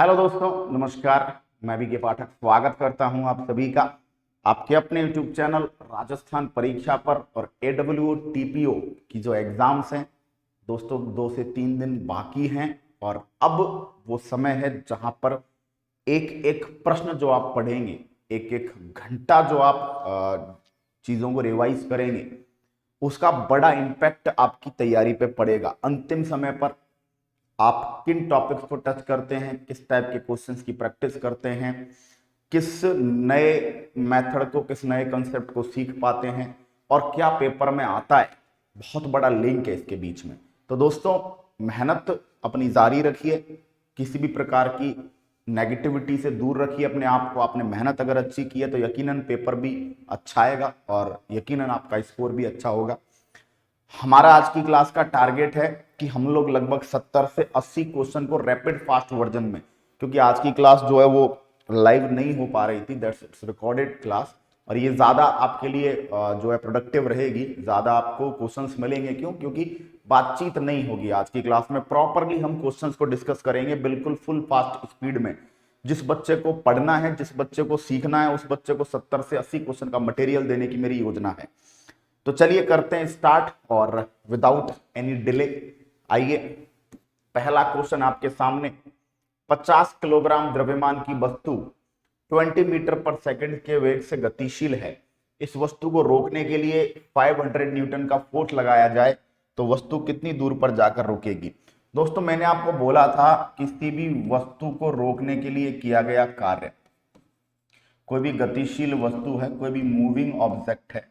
Hello दोस्तों, नमस्कार। मैं बीके पाठक स्वागत करता हूं आप सभी का आपके अपने यूट्यूब चैनल राजस्थान परीक्षा पर। और एडब्ल्यू टीपीओ की जो एग्जाम्स हैं दोस्तों, 2 से 3 दिन बाकी हैं। और अब वो समय है जहां पर एक एक प्रश्न जो आप पढ़ेंगे, एक एक घंटा जो आप चीजों को रिवाइज करेंगे, उसका बड़ा इम्पैक्ट आपकी तैयारी पे पड़ेगा। अंतिम समय पर आप किन टॉपिक्स को टच करते हैं, किस टाइप के क्वेश्चंस की प्रैक्टिस करते हैं, किस नए मेथड को, किस नए कंसेप्ट को सीख पाते हैं और क्या पेपर में आता है, बहुत बड़ा लिंक है इसके बीच में। तो दोस्तों, मेहनत अपनी जारी रखिए, किसी भी प्रकार की नेगेटिविटी से दूर रखिए अपने आप को। आपने मेहनत अगर अच्छी की है तो यकीनन पेपर भी अच्छा आएगा और यकीनन आपका स्कोर भी अच्छा होगा। हमारा आज की क्लास का टारगेट है कि हम लोग लगभग 70 से 80 क्वेश्चन को रैपिड फास्ट वर्जन में, क्योंकि आज की क्लास जो है वो लाइव नहीं हो पा रही थी, दैट्स इट्स रिकॉर्डेड क्लास, और ये ज्यादा आपके लिए जो है प्रोडक्टिव रहेगी, ज्यादा आपको क्वेश्चंस मिलेंगे। क्यों? क्योंकि बातचीत नहीं होगी आज की क्लास में, प्रॉपरली हम क्वेश्चंस को डिस्कस करेंगे बिल्कुल फुल फास्ट स्पीड में। जिस बच्चे को पढ़ना है, जिस बच्चे को सीखना है, उस बच्चे को 70 से 80 क्वेश्चन का मटेरियल देने की मेरी योजना है। तो चलिए करते हैं स्टार्ट और विदाउट एनी डिले। आइए, पहला क्वेश्चन आपके सामने। 50 किलोग्राम द्रव्यमान की वस्तु 20 मीटर पर सेकंड के वेग से गतिशील है। इस वस्तु को रोकने के लिए 500 न्यूटन का फोर्स लगाया जाए तो वस्तु कितनी दूर पर जाकर रुकेगी। दोस्तों, मैंने आपको बोला था किसी भी वस्तु को रोकने के लिए किया गया कार्य, कोई भी गतिशील वस्तु है, कोई भी मूविंग ऑब्जेक्ट है,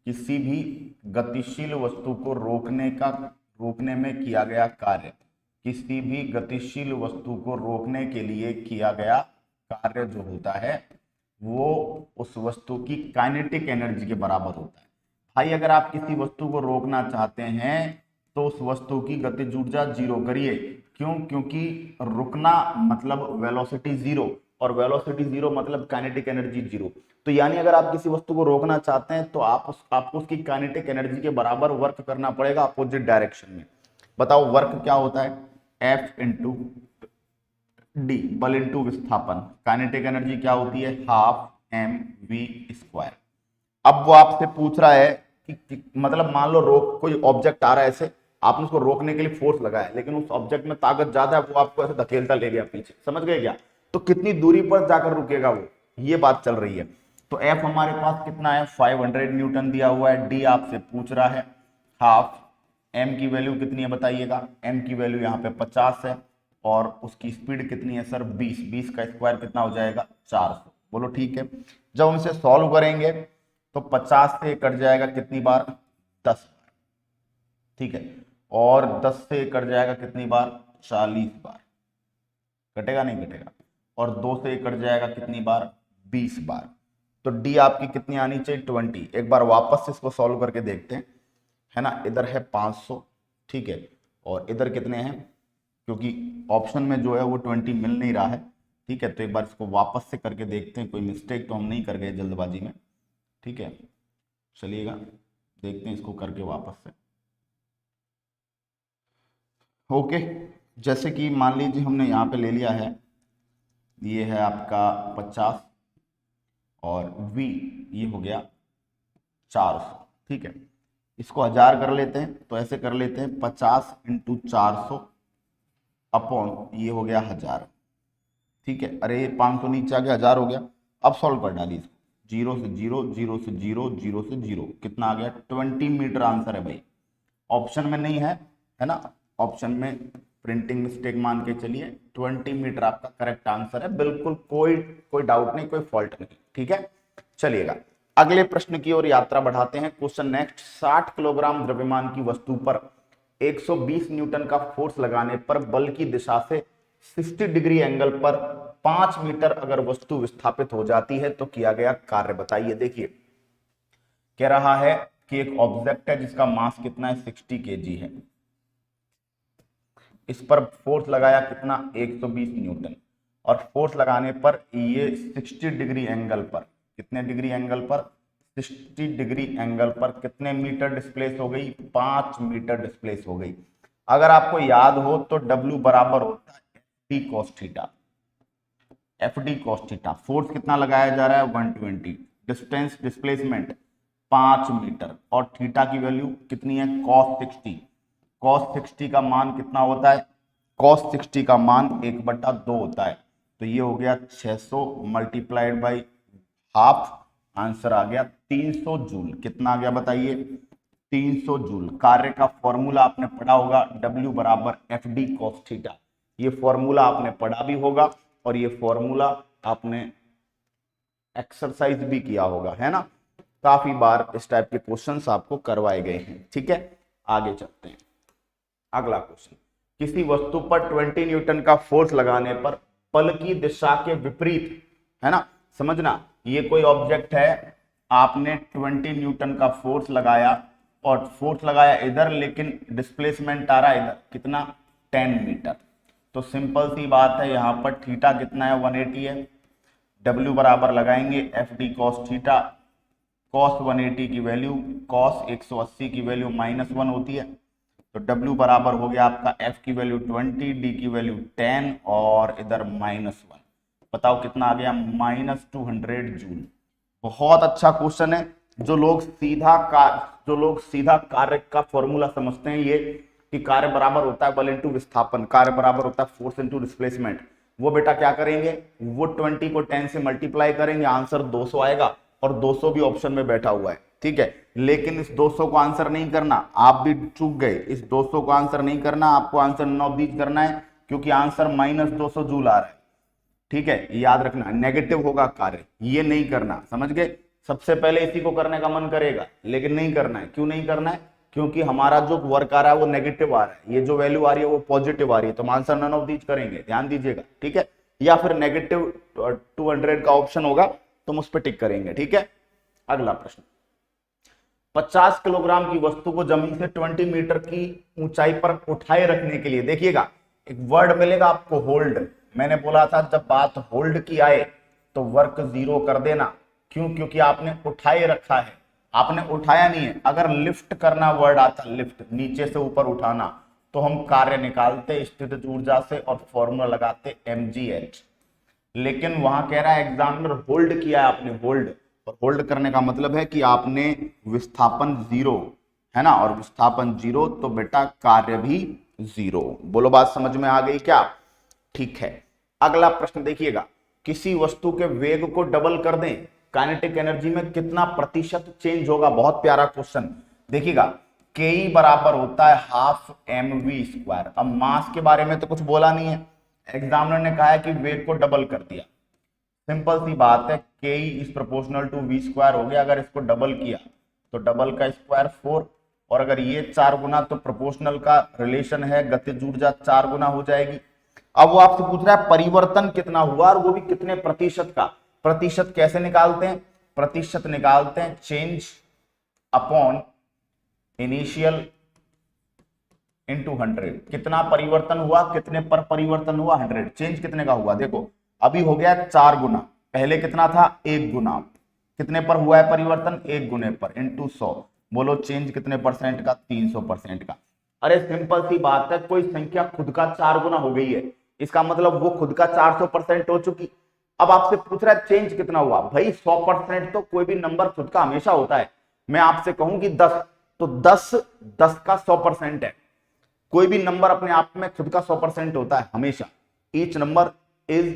किसी भी गतिशील वस्तु को रोकने में किया गया कार्य, किसी भी गतिशील वस्तु को रोकने के लिए किया गया कार्य जो होता है वो उस वस्तु की काइनेटिक एनर्जी के बराबर होता है। भाई, अगर आप किसी वस्तु को रोकना चाहते हैं तो उस वस्तु की गतिज ऊर्जा जीरो करिए। क्यों? क्योंकि रुकना मतलब वेलोसिटी जीरो, और वेलोसिटी जीरो मतलब काइनेटिक एनर्जी जीरो। तो यानी अगर आप किसी वस्तु को रोकना चाहते हैं तो आपको उसकी काइनेटिक एनर्जी के बराबर वर्क करना पड़ेगा अपोजिट डायरेक्शन में। बताओ वर्क क्या होता है? एफ इंटू डी, बल इंटू विस्थापन। काइनेटिक एनर्जी क्या होती है? Half m v square. अब वो आपसे पूछ रहा है कि मतलब मान लो रोक कोई ऑब्जेक्ट आ रहा है ऐसे, आपने उसको रोकने के लिए फोर्स लगाया, लेकिन उस ऑब्जेक्ट में ताकत ज्यादा है, वो आपको ऐसे धकेलता ले गया पीछे, समझ गए क्या? तो कितनी दूरी पर जाकर रुकेगा वो, ये बात चल रही है। तो एफ हमारे पास कितना है? 500 न्यूटन दिया हुआ है। डी आपसे पूछ रहा है हाफ। एम की वैल्यू कितनी है बताइएगा? एम की वैल्यू यहाँ पे 50 है और उसकी स्पीड कितनी है सर? 20। 20 का स्क्वायर कितना हो जाएगा? 400। बोलो ठीक है। जब हम इसे सॉल्व करेंगे तो 50 से कट जाएगा कितनी बार? 10 बार। ठीक है। और 10 से कट जाएगा कितनी बार? 40 बार। कटेगा नहीं कटेगा? और 2 से कट जाएगा कितनी बार? 20 बार। तो डी आपकी कितनी आनी चाहिए? 20। एक बार वापस से इसको सॉल्व करके देखते हैं, है ना। इधर है 500, ठीक है, और इधर कितने हैं? क्योंकि ऑप्शन में जो है वो 20 मिल नहीं रहा है, ठीक है। तो एक बार इसको वापस से करके देखते हैं, कोई मिस्टेक तो हम नहीं कर गए जल्दबाजी में, ठीक है। चलिएगा देखते हैं इसको करके वापस से। ओके, जैसे कि मान लीजिए हमने यहाँ पे ले लिया है, ये है आपका 50 और v ये हो गया 400, ठीक है। इसको 1000 कर लेते हैं, तो ऐसे कर लेते हैं 50 इंटू 400 अपॉन ये हो गया 1000, ठीक है। अरे 500 नीचे आ गया, 1000 हो गया। अब सॉल्व कर डालिए इसको। जीरो से जीरो, जीरो से जीरो, जीरो से जीरो, कितना आ गया? 20 मीटर आंसर है भाई। ऑप्शन में नहीं है ना। ऑप्शन में प्रिंटिंग मिस्टेक मान के चलिए, 20 मीटर आपका करेक्ट आंसर है, बिल्कुल कोई कोई डाउट नहीं, कोई फॉल्ट नहीं, ठीक है। चलिएगा अगले प्रश्न की ओर यात्रा बढ़ाते हैं। Question next. 60 किलोग्राम द्रव्यमान की वस्तु पर 120 न्यूटन का फोर्स लगाने पर बल की दिशा से 60 डिग्री एंगल पर 5 मीटर अगर वस्तु विस्थापित हो जाती है तो किया गया कार्य बताइए। देखिए कह रहा है कि एक ऑब्जेक्ट है जिसका मास कितना है? 60 केजी है। इस पर फोर्स लगाया कितना? 120 न्यूटन। और फोर्स लगाने पर ये 60 डिग्री एंगल पर, कितने डिग्री एंगल पर? 60 डिग्री एंगल पर कितने मीटर डिस्प्लेस हो गई? 5 मीटर डिस्प्लेस हो गई। अगर आपको याद हो तो W बराबर होता है T cos theta. F D cos theta. Force कितना लगाया जा रहा है 120, डिस्टेंस डिस्प्लेसमेंट 5 मीटर और थीटा की वैल्यू कितनी है cos 60। cos 60 का मान कितना होता है, cos 60 का मान 1/2 होता है, तो ये हो गया 600 मल्टीप्लाइड बाई हाफ, आंसर आ गया 300 जूल। कितना आ गया बताइए 300 जूल। कार्य का फॉर्मूला आपने पढ़ा होगा W बराबर एफ डी कॉस थीटा, ये फॉर्मूला आपने पढ़ा भी होगा और ये फॉर्मूला आपने एक्सरसाइज भी किया होगा, है ना, काफी बार इस टाइप के क्वेश्चंस आपको करवाए गए हैं। ठीक है, आगे चलते हैं। अगला क्वेश्चन, किसी वस्तु पर 20 न्यूटन का फोर्स लगाने पर पल की दिशा के विपरीत, है ना, समझना, ये कोई ऑब्जेक्ट है, आपने 20 न्यूटन का फोर्स लगाया और फोर्स लगाया इधर, लेकिन डिस्प्लेसमेंट आ रहा है इधर, कितना 10 मीटर। तो सिंपल सी बात है, यहाँ पर थीटा कितना है 180 है, W बराबर लगाएंगे F D cos theta, cos 180 की वैल्यू कॉस 180 की वैल्यू -1 होती है, तो W बराबर हो गया आपका F की वैल्यू 20, D की वैल्यू 10 और इधर -1, बताओ कितना आ गया -200 जूल। बहुत अच्छा क्वेश्चन है। जो लोग सीधा कार्य का फॉर्मूला समझते हैं, ये कि कार्य बराबर होता है बल इंटू विस्थापन, कार्य बराबर होता है फोर्स इंटू डिस्प्लेसमेंट, वो बेटा क्या करेंगे, वो 20 को 10 से मल्टीप्लाई करेंगे, आंसर 200 आएगा और 200 भी ऑप्शन में बैठा हुआ है। ठीक है, लेकिन इस 200 को आंसर नहीं करना, आप भी चूक गए, इस 200 को आंसर नहीं करना, आपको आंसर 9 बीच करना है, क्योंकि आंसर -200 जूल आ रहा है। ठीक है, याद रखना, नेगेटिव होगा कार्य, ये नहीं करना, समझ गए। सबसे पहले इसी को करने का मन करेगा, लेकिन नहीं करना है। क्यों नहीं करना है, क्योंकि हमारा जो वर्क आ रहा है वो नेगेटिव आ रहा है, ये जो वैल्यू आ रही है वो पॉजिटिव आ रही है, तो हम आंसर नन ऑफ दीज करेंगे, ध्यान दीजिएगा। ठीक है, या फिर नेगेटिव 200 का ऑप्शन होगा तो हम उस पर टिक करेंगे। ठीक है, अगला प्रश्न, 50 किलोग्राम की वस्तु को जमीन से 20 मीटर की ऊंचाई पर उठाए रखने के लिए, देखिएगा एक वर्ड मिलेगा आपको होल्ड, मैंने बोला था जब बात होल्ड की आए तो वर्क 0 कर देना। क्यों, क्योंकि आपने उठाए रखा है, आपने उठाया नहीं है। अगर लिफ्ट करना वर्ड आता, लिफ्ट नीचे से ऊपर उठाना, तो हम कार्य निकालते स्थितिज ऊर्जा से और फॉर्मूला लगाते mgh, लेकिन वहां कह रहा है एग्जामिनर होल्ड किया है आपने, होल्ड, और होल्ड करने का मतलब है कि आपने विस्थापन 0, है ना, और विस्थापन 0 तो बेटा कार्य भी 0। बोलो बात समझ में आ गई क्या? ठीक है, अगला प्रश्न देखिएगा, किसी वस्तु के वेग को डबल कर दें, काइनेटिक एनर्जी में कितना प्रतिशत चेंज होगा? बहुत प्यारा क्वेश्चन, देखिएगा के बराबर होता है ½ mv²। अब मास के बारे में तो कुछ बोला नहीं है, एग्जामिनर ने कहा है कि वेग को डबल कर दिया, सिंपल सी बात है, के इज प्रोपोर्शनल टू v² हो गया। अगर इसको डबल किया तो डबल का स्क्वायर 4, और अगर ये 4 गुना तो प्रोपोर्शनल का रिलेशन है, गतिज ऊर्जा 4 गुना हो जाएगी। अब वो आपसे पूछ रहा है परिवर्तन कितना हुआ, और वो भी कितने प्रतिशत का। प्रतिशत कैसे निकालते हैं? प्रतिशत निकालते हैं चेंज अपॉन इनिशियल इंटू 100। कितना परिवर्तन हुआ, कितने पर परिवर्तन हुआ, 100। चेंज कितने का हुआ, देखो अभी हो गया 4 गुना, पहले कितना था 1 गुना, कितने पर हुआ है परिवर्तन, 1 गुने पर, इंटू 100। बोलो चेंज कितने परसेंट का, 300% का। अरे सिंपल सी बात है, कोई संख्या खुद का 4 गुना हो गई है, इसका मतलब वो खुद का 400% हो चुकी। अब आपसे पूछ रहा है चेंज कितना हुआ, भाई 100% तो कोई भी नंबर खुद का हमेशा होता है। मैं आपसे कहूं कि 10, तो 10 का 100% है। कोई भी नंबर अपने आप में खुद का 100% होता है हमेशा। Each number is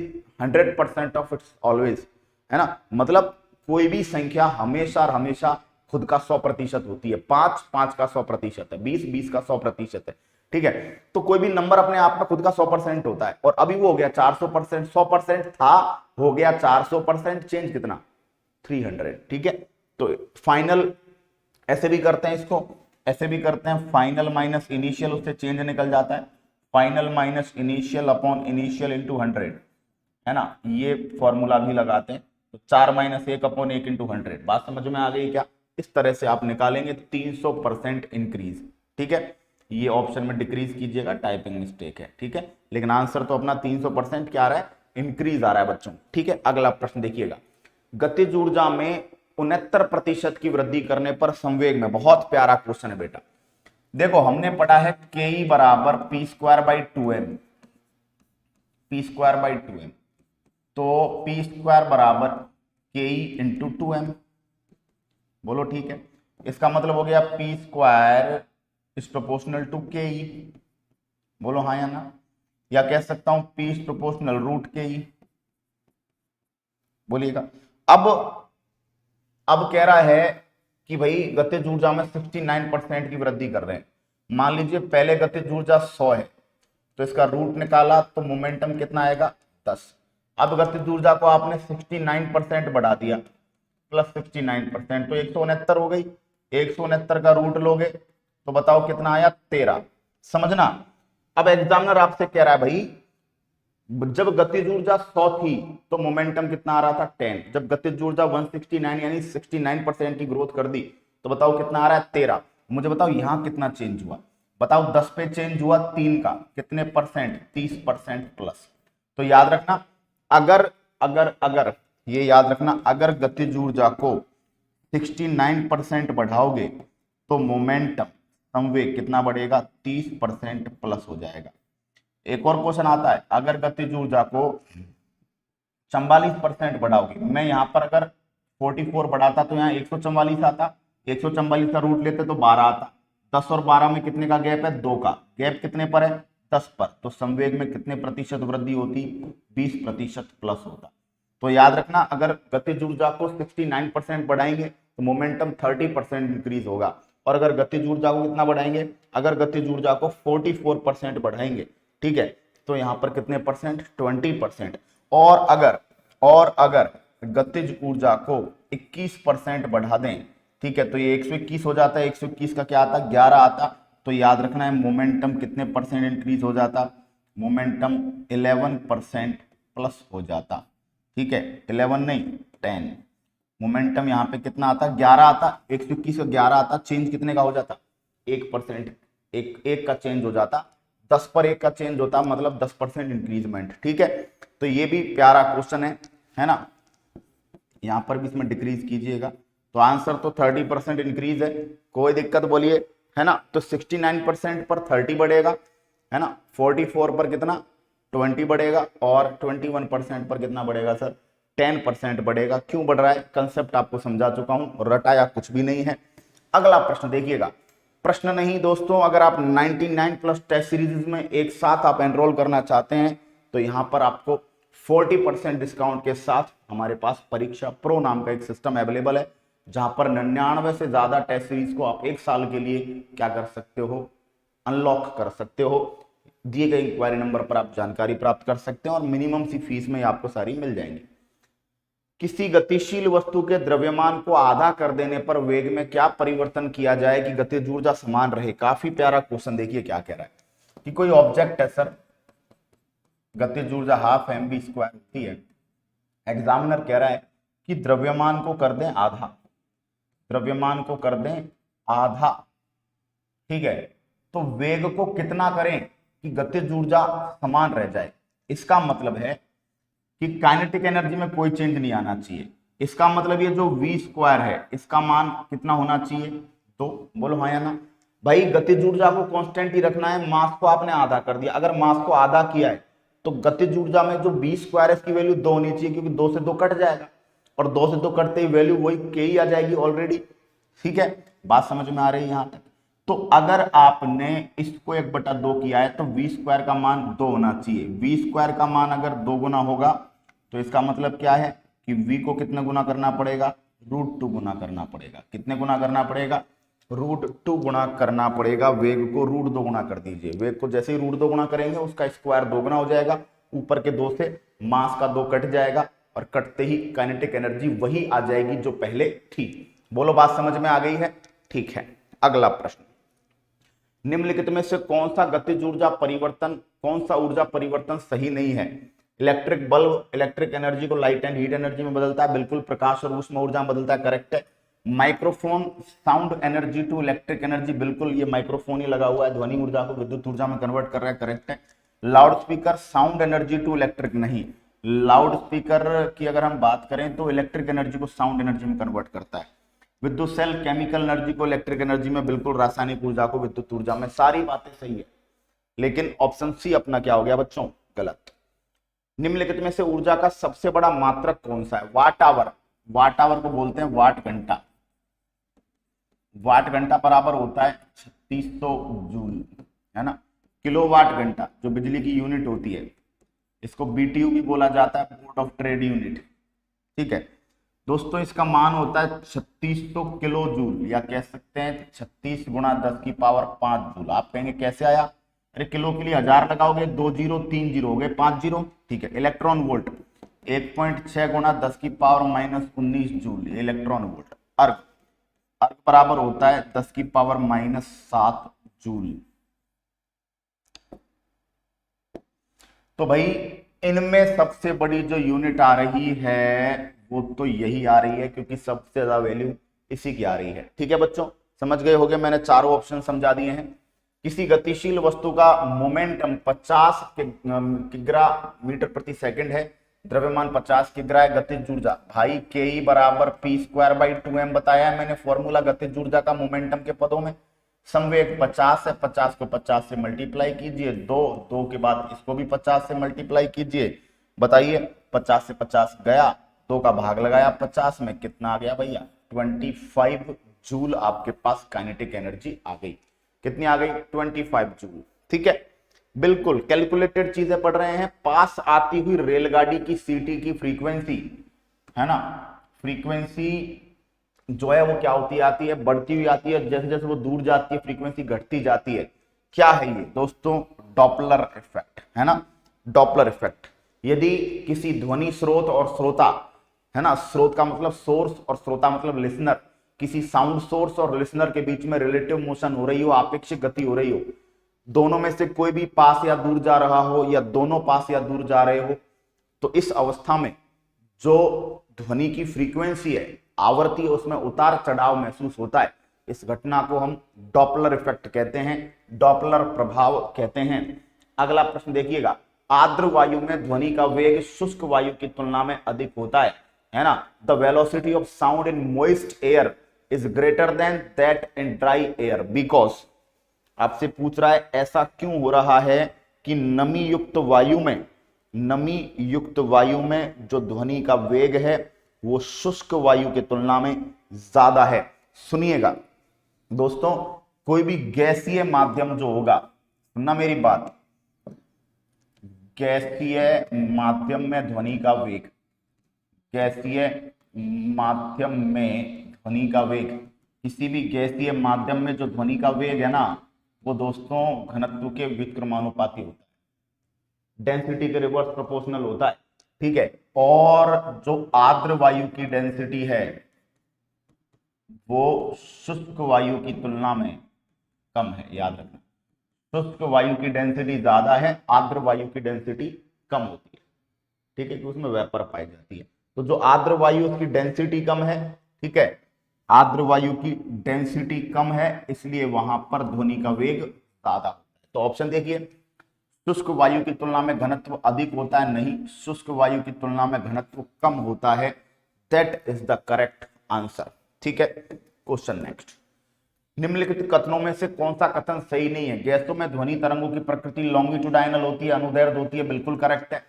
100% of its always, है ना, मतलब कोई भी संख्या हमेशा और हमेशा खुद का 100% होती है। 5 का 100% है, 20 का 100% है। ठीक है, तो कोई भी नंबर अपने आप में खुद का 100% होता है, और अभी वो हो गया 400%, 100% था, हो गया 400%, चेंज कितना 300। ठीक है, तो फाइनल ऐसे भी करते हैं, इसको ऐसे भी करते हैं, फाइनल माइनस इनिशियल, उससे चेंज निकल जाता है, final minus initial upon initial into 100, है ना, ये फॉर्मूला भी लगाते हैं। तो 4 - 1 अपॉन 1 इंटू 100, बात समझ में आ गई क्या? इस तरह से आप निकालेंगे 300% इंक्रीज। ठीक है, ये ऑप्शन में डिक्रीज कीजिएगा, टाइपिंग मिस्टेक है। ठीक है, लेकिन आंसर तो अपना 300% क्या आ रहा है, इंक्रीज आ रहा है बच्चों। ठीक है, अगला प्रश्न देखिएगा, गतिज ऊर्जा में 69% की वृद्धि करने पर संवेग में, बहुत प्यारा क्वेश्चन है बेटा। देखो हमने पढ़ा है के बराबर p² by 2m, p² by 2m, तो पी स्क्वायर बराबर के ई इंटू 2m। बोलो ठीक है, इसका मतलब हो गया p square is proportional to K E. बोलो हाँ या ना, या कह सकता हूं पी इज प्रोपोर्शनल रूट के ई। बोलिएगा। अब कह रहा है कि भाई गतिज ऊर्जा में 69% की वृद्धि कर रहे हैं। मान लीजिए पहले गतिज ऊर्जा 100 है, तो इसका रूट निकाला तो मोमेंटम कितना आएगा 10। अब गतिज ऊर्जा को आपने 69% बढ़ा दिया, प्लस 69%, तो 169 हो गई। 169 का रूट लोगे तो बताओ कितना आया 13। समझना। अब एग्जामिनर आपसे कह रहा है भाई जब गतिज ऊर्जा 100 थी तो मोमेंटम कितना आ रहा था 10। जब गतिज ऊर्जा 169 यानी 69% की ग्रोथ कर दी तो बताओ कितना आ रहा है 13। मुझे बताओ यहां कितना चेंज हुआ, बताओ 10 पे चेंज हुआ 3 का कितने परसेंट 30% प्लस। तो याद रखना अगर अगर अगर ये याद रखना अगर गतिज ऊर्जा को 69% बढ़ाओगे तो मोमेंटम संवेग कितना बढ़ेगा 30% प्लस हो जाएगा। एक और क्वेश्चन आता है अगर गतिज ऊर्जा को 44% बढ़ाओगे, मैं यहां पर अगर 44 बढ़ाता तो यहाँ 144 आता, 144 का रूट लेते तो 12 आता। 10 और 12 में कितने का गैप है 2 का, गैप कितने पर है 10 पर, तो संवेग में कितने प्रतिशत वृद्धि होती 20% प्लस होता। तो याद रखना अगर गतिज ऊर्जा को 69% बढ़ाएंगे तो मोमेंटम 30% इंक्रीज होगा, और अगर गतिज ऊर्जा को कितना बढ़ाएंगे, अगर गतिज ऊर्जा को 44% बढ़ाएंगे, ठीक है, तो यहां पर कितने परसेंट 20%। और अगर गतिज ऊर्जा को 21% बढ़ा दें, ठीक है, तो ये 121 हो जाता है। 121 का क्या आता 11 आता। तो याद रखना है मोमेंटम कितने परसेंट इंक्रीज हो जाता, मोमेंटम 11% प्लस हो जाता। ठीक है, 11 नहीं 10। मोमेंटम यहाँ पे कितना आता 11 आता, 121 का 11 आता, चेंज कितने का हो जाता 1%, एक का चेंज हो जाता, 10 पर 1 का चेंज होता, मतलब 10% इंक्रीजमेंट। ठीक है, तो ये भी प्यारा क्वेश्चन है ना। यहाँ पर भी इसमें डिक्रीज कीजिएगा तो आंसर तो 30% इंक्रीज है, कोई दिक्कत बोलिए, है ना। तो 69% पर 30 बढ़ेगा, है ना। 44 पर कितना 20 बढ़ेगा, और 21% पर कितना बढ़ेगा सर 10% बढ़ेगा। क्यों बढ़ रहा है कंसेप्ट आपको समझा चुका हूं, रटाया कुछ भी नहीं है। अगला प्रश्न देखिएगा, प्रश्न नहीं दोस्तों, अगर आप 99 प्लस टेस्ट सीरीज में एक साथ आप एनरोल करना चाहते हैं तो यहां पर आपको 40% डिस्काउंट के साथ हमारे पास परीक्षा प्रो नाम का एक सिस्टम अवेलेबल है, जहां पर 99 से ज्यादा टेस्ट सीरीज को आप एक साल के लिए क्या कर सकते हो, अनलॉक कर सकते हो। दिए गए इंक्वायरी नंबर पर आप जानकारी प्राप्त कर सकते हैं और मिनिमम सी फीस में आपको सारी मिल जाएंगी। किसी गतिशील वस्तु के द्रव्यमान को आधा कर देने पर वेग में क्या परिवर्तन किया जाए कि गतिज ऊर्जा समान रहे। काफी प्यारा क्वेश्चन, देखिए क्या कह रहा है कि कोई ऑब्जेक्ट है सर, गतिज ऊर्जा ½ mv² होती है। एग्जामिनर कह रहा है कि द्रव्यमान को कर दें आधा, द्रव्यमान को कर दें आधा, ठीक है, तो वेग को कितना करें कि गतिज ऊर्जा समान रह जाए। इसका मतलब है कि काइनेटिक एनर्जी में कोई चेंज नहीं आना चाहिए। इसका मतलब ये जो v² है इसका मान कितना होना चाहिए, तो बोलो हाँ या ना। भाई गतिज ऊर्जा को कांस्टेंट ही रखना है, मास को आपने आधा कर दिया। अगर मास को आधा किया है तो गतिज ऊर्जा में जो v² है इसकी वैल्यू 2 होनी चाहिए, क्योंकि 2 से 2 कट जाएगा, और 2 से 2 कटते ही वैल्यू वही के ही आ जाएगी ऑलरेडी। ठीक है, बात समझ में आ रही है यहां तक। तो अगर आपने इसको 1/2 किया है तो v² का मान 2 होना चाहिए। v² का मान अगर 2 गुना होगा तो इसका मतलब क्या है कि v को कितना गुना करना पड़ेगा, √2 गुना करना पड़ेगा। कितने गुना करना पड़ेगा, √2 गुना करना पड़ेगा। वेग को √2 गुना कर दीजिए। वेग को जैसे ही √2 गुना करेंगे उसका स्क्वायर 2 गुना हो जाएगा, ऊपर के 2 से मास का 2 कट जाएगा, और कटते ही काइनेटिक एनर्जी वही आ जाएगी जो पहले थी। बोलो बात समझ में आ गई है। ठीक है, अगला प्रश्न, निम्नलिखित में से कौन सा गतिज ऊर्जा परिवर्तन, कौन सा ऊर्जा परिवर्तन सही नहीं है। इलेक्ट्रिक बल्ब इलेक्ट्रिक एनर्जी को लाइट एंड हीट एनर्जी में बदलता है, बिल्कुल। प्रकाश और ऊष्मा ऊर्जा में बदलता है, करेक्ट है। Microphone sound energy to electric energy, बिल्कुल ये माइक्रोफोन ही लगा हुआ है, ध्वनि ऊर्जा को विद्युत ऊर्जा में कन्वर्ट कर रहा है, करेक्ट है। Loud speaker sound energy to electric, नहीं। लाउड स्पीकर की अगर हम बात करें तो इलेक्ट्रिक एनर्जी को साउंड एनर्जी में कन्वर्ट करता है। विद्युत सेल केमिकल एनर्जी को इलेक्ट्रिक एनर्जी में, बिल्कुल। रासायनिक ऊर्जा को विद्युत ऊर्जा में, सारी बातें सही है, लेकिन ऑप्शन सी अपना क्या हो गया बच्चों, गलत। निम्नलिखित में से ऊर्जा का सबसे बड़ा मात्रक कौन सा है? Watt hour. वाट आवर को बोलते हैं वाट घंटा। वाट घंटा बराबर होता है 3600 जूल, है ना। किलोवाट घंटा जो बिजली की यूनिट होती है, इसको बीटीयू भी बोला जाता है, बोर्ड ऑफ ट्रेड यूनिट। ठीक है दोस्तों, इसका मान होता है 3600 किलो जूल, या कह सकते हैं 36 गुणा 10 की पावर 5 जूल। आप कहेंगे कैसे आया? अरे किलो के लिए 1000 लगाओगे, 2 जीरो 3 जीरो हो गए 5 जीरो। ठीक है, इलेक्ट्रॉन वोल्ट 1.6 गुणा 10 की पावर -19 जूल, इलेक्ट्रॉन वोल्ट। अर्ग, अर्ग बराबर होता है 10 की पावर -7 जूल। तो भाई इनमें सबसे बड़ी जो यूनिट आ रही है वो तो यही आ रही है, क्योंकि सबसे ज्यादा वैल्यू इसी की आ रही है। ठीक है बच्चों, समझ गए होगे, मैंने चारों ऑप्शन समझा दिए हैं। किसी गतिशील वस्तु का मोमेंटम 50 किग्रा मीटर प्रति सेकंड है, द्रव्यमान 50 किग्रा है, गतिज ऊर्जा भाई के ई बराबर p²/2m बताया है मैंने फॉर्मूला गतिज ऊर्जा का मोमेंटम के पदों में। संवेग 50 है, 50 को 50 से मल्टीप्लाई कीजिए, 2 के बाद इसको भी 50 से मल्टीप्लाई कीजिए। बताइए 50 से 50 गया, 2 का भाग लगाया 50 में, कितना आ गया भैया? 25 जूल आपके पास काइनेटिक एनर्जी आ गई। कितनी आ गई? 25 जूल। ठीक है, बिल्कुल कैलकुलेटेड चीजें पढ़ रहे हैं। पास आती हुई रेलगाड़ी की सीटी की फ्रीक्वेंसी, है ना, फ्रीक्वेंसी जो है वो क्या होती आती है? बढ़ती हुई आती है, जैसे जैसे वो दूर जाती है फ्रीक्वेंसी घटती जाती है। क्या है ये दोस्तों? डॉपलर इफेक्ट, है ना, डॉपलर इफेक्ट। यदि किसी ध्वनि स्रोत और श्रोता, है ना, स्रोत का मतलब सोर्स और श्रोता मतलब लिसनर, किसी साउंड सोर्स और लिसनर के बीच में रिलेटिव मोशन हो रही हो, आपेक्षिक गति हो रही हो, दोनों में से कोई भी पास या दूर जा रहा हो या दोनों पास या दूर जा रहे हो, तो इस अवस्था में जो ध्वनि की फ्रीक्वेंसी है, आवृत्ति है, उसमें उतार चढ़ाव महसूस होता है। इस घटना को हम डॉपलर इफेक्ट कहते हैं, डॉपलर प्रभाव कहते हैं। अगला प्रश्न देखिएगा, आर्द्र वायु में ध्वनि का वेग शुष्क वायु की तुलना में अधिक होता है ना। The velocity of sound in moist air is greater than that in dry air because, आपसे पूछ रहा है ऐसा क्यों हो रहा है कि नमी युक्त वायु में जो ध्वनि का वेग है वो शुष्क वायु की तुलना में ज्यादा है। सुनिएगा दोस्तों, कोई भी गैसीय माध्यम जो होगा, सुनना मेरी बात, गैसीय माध्यम में ध्वनि का वेग, गैसीय माध्यम में ध्वनि का वेग, किसी भी गैसीय माध्यम में जो ध्वनि का वेग है ना, वो दोस्तों घनत्व के व्युत्क्रमानुपाती होता है, डेंसिटी के रिवर्स प्रोपोर्शनल होता है। ठीक है, और जो आर्द्र वायु की डेंसिटी है वो शुष्क वायु की तुलना में कम है, याद रखना। शुष्क वायु की डेंसिटी ज्यादा है, आर्द्र वायु की डेंसिटी कम होती है। ठीक है, कि उसमें वेपर पाई जाती है। तो जो आर्द्र वायु उसकी डेंसिटी कम है, ठीक है, आर्द्र वायु की डेंसिटी कम है, इसलिए वहां पर ध्वनि का वेग ज्यादा होता है। तो ऑप्शन देखिए, शुष्क वायु की तुलना में घनत्व अधिक होता है, नहीं, शुष्क वायु की तुलना में घनत्व कम होता है। That is the correct answer. ठीक है, क्वेश्चन नेक्स्ट, निम्नलिखित कथनों में से कौन सा कथन सही नहीं है? गैसों में ध्वनि तरंगों की प्रकृति लॉन्गिट्यूडाइनल होती है, अनुदैर्ध्य होती है, बिल्कुल करेक्ट है।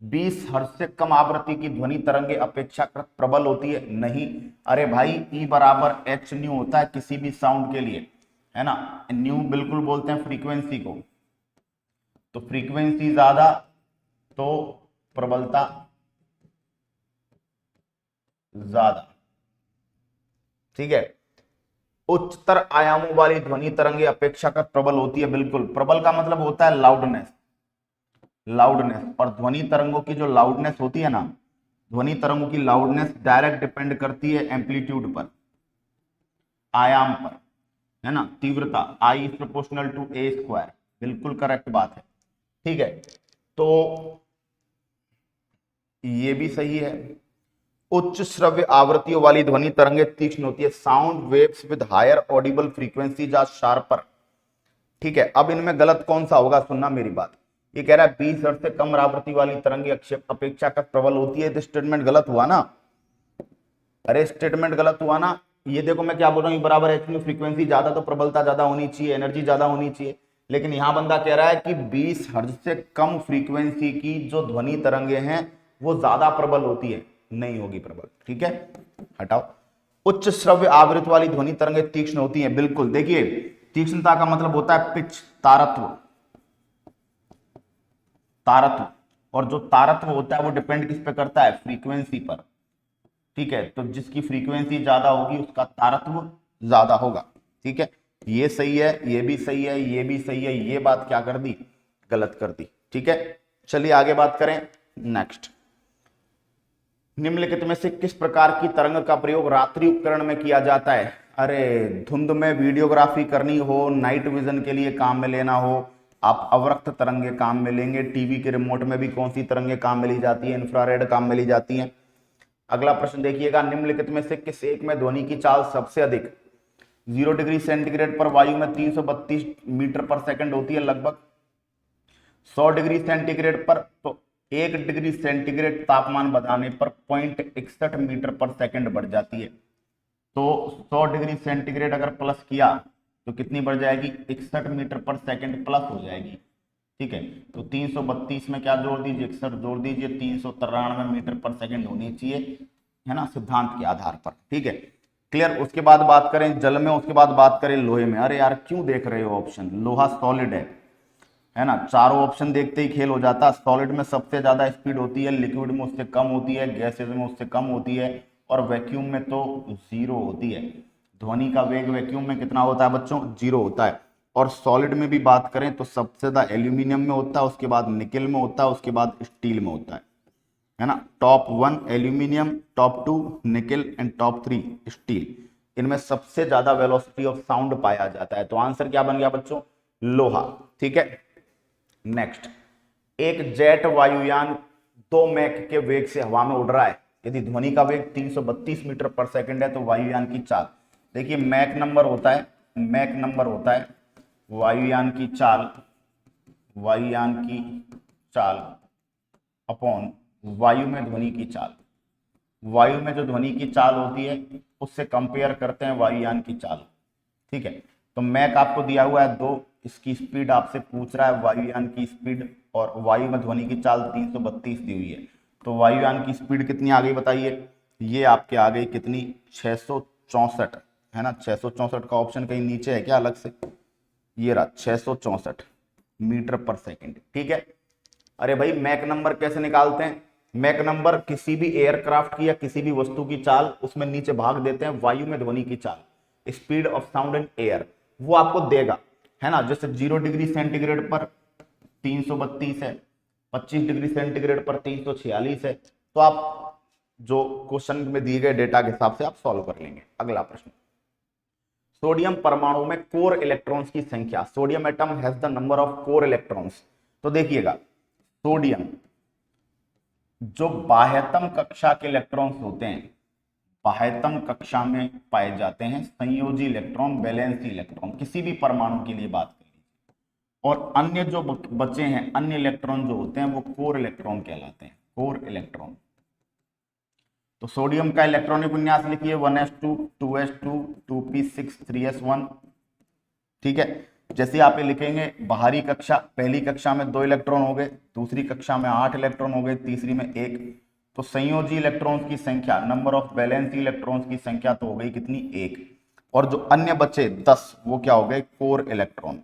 20 हर्ट्ज से कम आवृत्ति की ध्वनि तरंगे अपेक्षाकृत प्रबल होती है, नहीं। अरे भाई E बराबर h न्यू होता है किसी भी साउंड के लिए, है ना, न्यू बिल्कुल बोलते हैं फ्रीक्वेंसी को, तो फ्रीक्वेंसी ज्यादा तो प्रबलता ज्यादा। ठीक है, उच्चतर आयामों वाली ध्वनि तरंगे अपेक्षाकृत प्रबल होती है, बिल्कुल। प्रबल का मतलब होता है लाउडनेस, और ध्वनि तरंगों की जो लाउडनेस होती है ना, ध्वनि तरंगों की लाउडनेस डायरेक्ट डिपेंड करती है एम्पलीट्यूड पर, आयाम पर, है ना, तीव्रता, I is proportional to A², बिल्कुल करेक्ट बात है। ठीक है, तो ये भी सही है। उच्च श्रव्य आवृत्तियों वाली ध्वनि तरंगे तीक्ष्ण होती है, sound waves with higher audible frequencies are sharper. ठीक है, अब इनमें गलत कौन सा होगा? सुनना मेरी बात, ये कह रहा है 20 हर्ट्ज से कम आवृत्ति वाली तरंगे अपेक्षाकृत प्रबल होती है, तो स्टेटमेंट गलत हुआ ना। अरे स्टेटमेंट गलत हुआ ना। ये देखो मैं क्या बोल रहा हूँ, बराबर है, फ्रीक्वेंसी ज्यादा तो प्रबलता ज्यादा होनी चाहिए, एनर्जी ज्यादा होनी चाहिए। लेकिन यहां बंदा कह रहा है कि 20 हर्ट्ज से कम फ्रीक्वेंसी की जो ध्वनि तरंगे हैं वो ज्यादा प्रबल होती है, नहीं होगी प्रबल। ठीक है, हटाओ। उच्च श्रव्य आवृत्ति वाली ध्वनि तरंगे तीक्ष्ण होती हैं, बिल्कुल। देखिए तीक्ष्णता का मतलब होता है पिच, तारत्व, तारत्व। और जो तारत्व होता है वो डिपेंड किस पे करता है, फ्रीक्वेंसी पर। ठीक है, तो जिसकी फ्रीक्वेंसी ज्यादा होगी उसका तारत्व ज्यादा होगा। ठीक है, ये सही है, ये भी सही है, ये भी सही है, ये बात क्या कर दी, गलत कर दी। ठीक है, चलिए आगे बात करें। नेक्स्ट, निम्नलिखित में से किस प्रकार की तरंग का प्रयोग रात्रि उपकरण में किया जाता है? अरे धुंध में वीडियोग्राफी करनी हो, नाइट विजन के लिए काम में लेना हो, आप अवरक्त तरंगे काम में लेंगे। टीवी के रिमोट में भी कौन सी तरंगे काम में ली जाती है, इंफ्रारेड काम में ली जाती हैं। अगला प्रश्न देखिएगा, निम्नलिखित में से किस एक में ध्वनि की चाल सबसे अधिक 0 डिग्री सेंटीग्रेड पर वायु में 332 मीटर पर सेकंड होती है लगभग। 100 डिग्री सेंटीग्रेड पर तो 1 डिग्री सेंटीग्रेड तापमान बढ़ाने पर 0.61 मीटर पर सेकंड बढ़ जाती है। तो 100 डिग्री सेंटीग्रेड अगर प्लस किया तो कितनी बढ़ जाएगी, 61 मीटर पर सेकंड प्लस हो जाएगी। ठीक है, तो 332 में क्या जोड़ दीजिए, 61 जोड़ दीजिए, 393 मीटर पर सेकंड होनी चाहिए, है ना, सिद्धांत के आधार पर। ठीक है, क्लियर। उसके बाद बात करें जल में, उसके बाद बात करें लोहे में। अरे यार क्यों देख रहे हो ऑप्शन, लोहा सॉलिड है ना, चारों ऑप्शन देखते ही खेल हो जाता। सॉलिड में सबसे ज्यादा स्पीड होती है, लिक्विड में उससे कम होती है, गैसेज में उससे कम होती है, और वैक्यूम में तो 0 होती है। ध्वनि का वेग वैक्यूम में कितना होता है बच्चों, 0 होता है। और सॉलिड में भी बात करें तो सबसे ज्यादा एल्यूमिनियम में होता है, उसके बाद निकेल में होता है, उसके बाद स्टील में होता है ना। Top 1 aluminium, top 2 nickel and top 3 steel. इनमें सबसे ज्यादा वेलोसिटी ऑफ साउंड पाया जाता है। तो आंसर क्या बन गया बच्चों, लोहा। ठीक है, नेक्स्ट, एक जेट वायुयान 2 मैक के वेग से हवा में उड़ रहा है। यदि ध्वनि का वेग 332 मीटर पर सेकंड है तो वायुयान की चाल, देखिए मैक नंबर होता है, मैक नंबर होता है वायुयान की चाल, वायुयान की चाल अपॉन वायु में ध्वनि की चाल। वायु में जो ध्वनि की चाल होती है उससे कंपेयर करते हैं वायुयान की चाल। ठीक है, तो मैक आपको दिया हुआ है 2, इसकी स्पीड आपसे पूछ रहा है वायुयान की स्पीड, और वायु में ध्वनि की चाल 332 दी हुई है। तो वायुयान की स्पीड कितनी आ गई बताइए, ये आपके आ गई कितनी, 664, है ना। 664 का ऑप्शन कहीं नीचे है क्या अलग से, ये रहा 664 मीटर पर सेकंड। ठीक है, अरे भाई मैक नंबर कैसे निकालते हैं, मैक नंबर किसी भी एयरक्राफ्ट की या किसी भी वस्तु की चाल, उसमें नीचे भाग देते हैं वायु में ध्वनि की चाल, speed of sound in air, वो आपको देगा, है ना। जैसे 0 डिग्री सेंटीग्रेड पर 332 है, 25 डिग्री सेंटीग्रेड पर 346 है। तो आप जो क्वेश्चन में दिए गए डेटा के हिसाब से आप सॉल्व कर लेंगे। अगला प्रश्न, सोडियम परमाणु में कोर इलेक्ट्रॉन्स की संख्या, sodium atom has the number of core electrons. तो देखिएगा सोडियम जो बाह्यतम कक्षा के इलेक्ट्रॉन्स होते हैं, बाह्यतम कक्षा में पाए जाते हैं, संयोजी इलेक्ट्रॉन, वैलेंसी इलेक्ट्रॉन, किसी भी परमाणु के लिए बात कर लीजिए। और अन्य जो बचे हैं, अन्य इलेक्ट्रॉन जो होते हैं वो कोर इलेक्ट्रॉन कहलाते हैं, कोर इलेक्ट्रॉन। तो सोडियम का इलेक्ट्रॉनिक विन्यास लिखिए 1s2 2s2 2p6 3s1। ठीक है, जैसे आप ये लिखेंगे बाहरी कक्षा, पहली कक्षा में 2 इलेक्ट्रॉन हो गए, दूसरी कक्षा में 8 इलेक्ट्रॉन हो गए, तीसरी में 1। तो संयोजी इलेक्ट्रॉन्स की संख्या, नंबर ऑफ वैलेंसी इलेक्ट्रॉन्स की संख्या तो हो गई कितनी, 1। और जो अन्य बचे 10 वो क्या हो गए, कोर इलेक्ट्रॉन।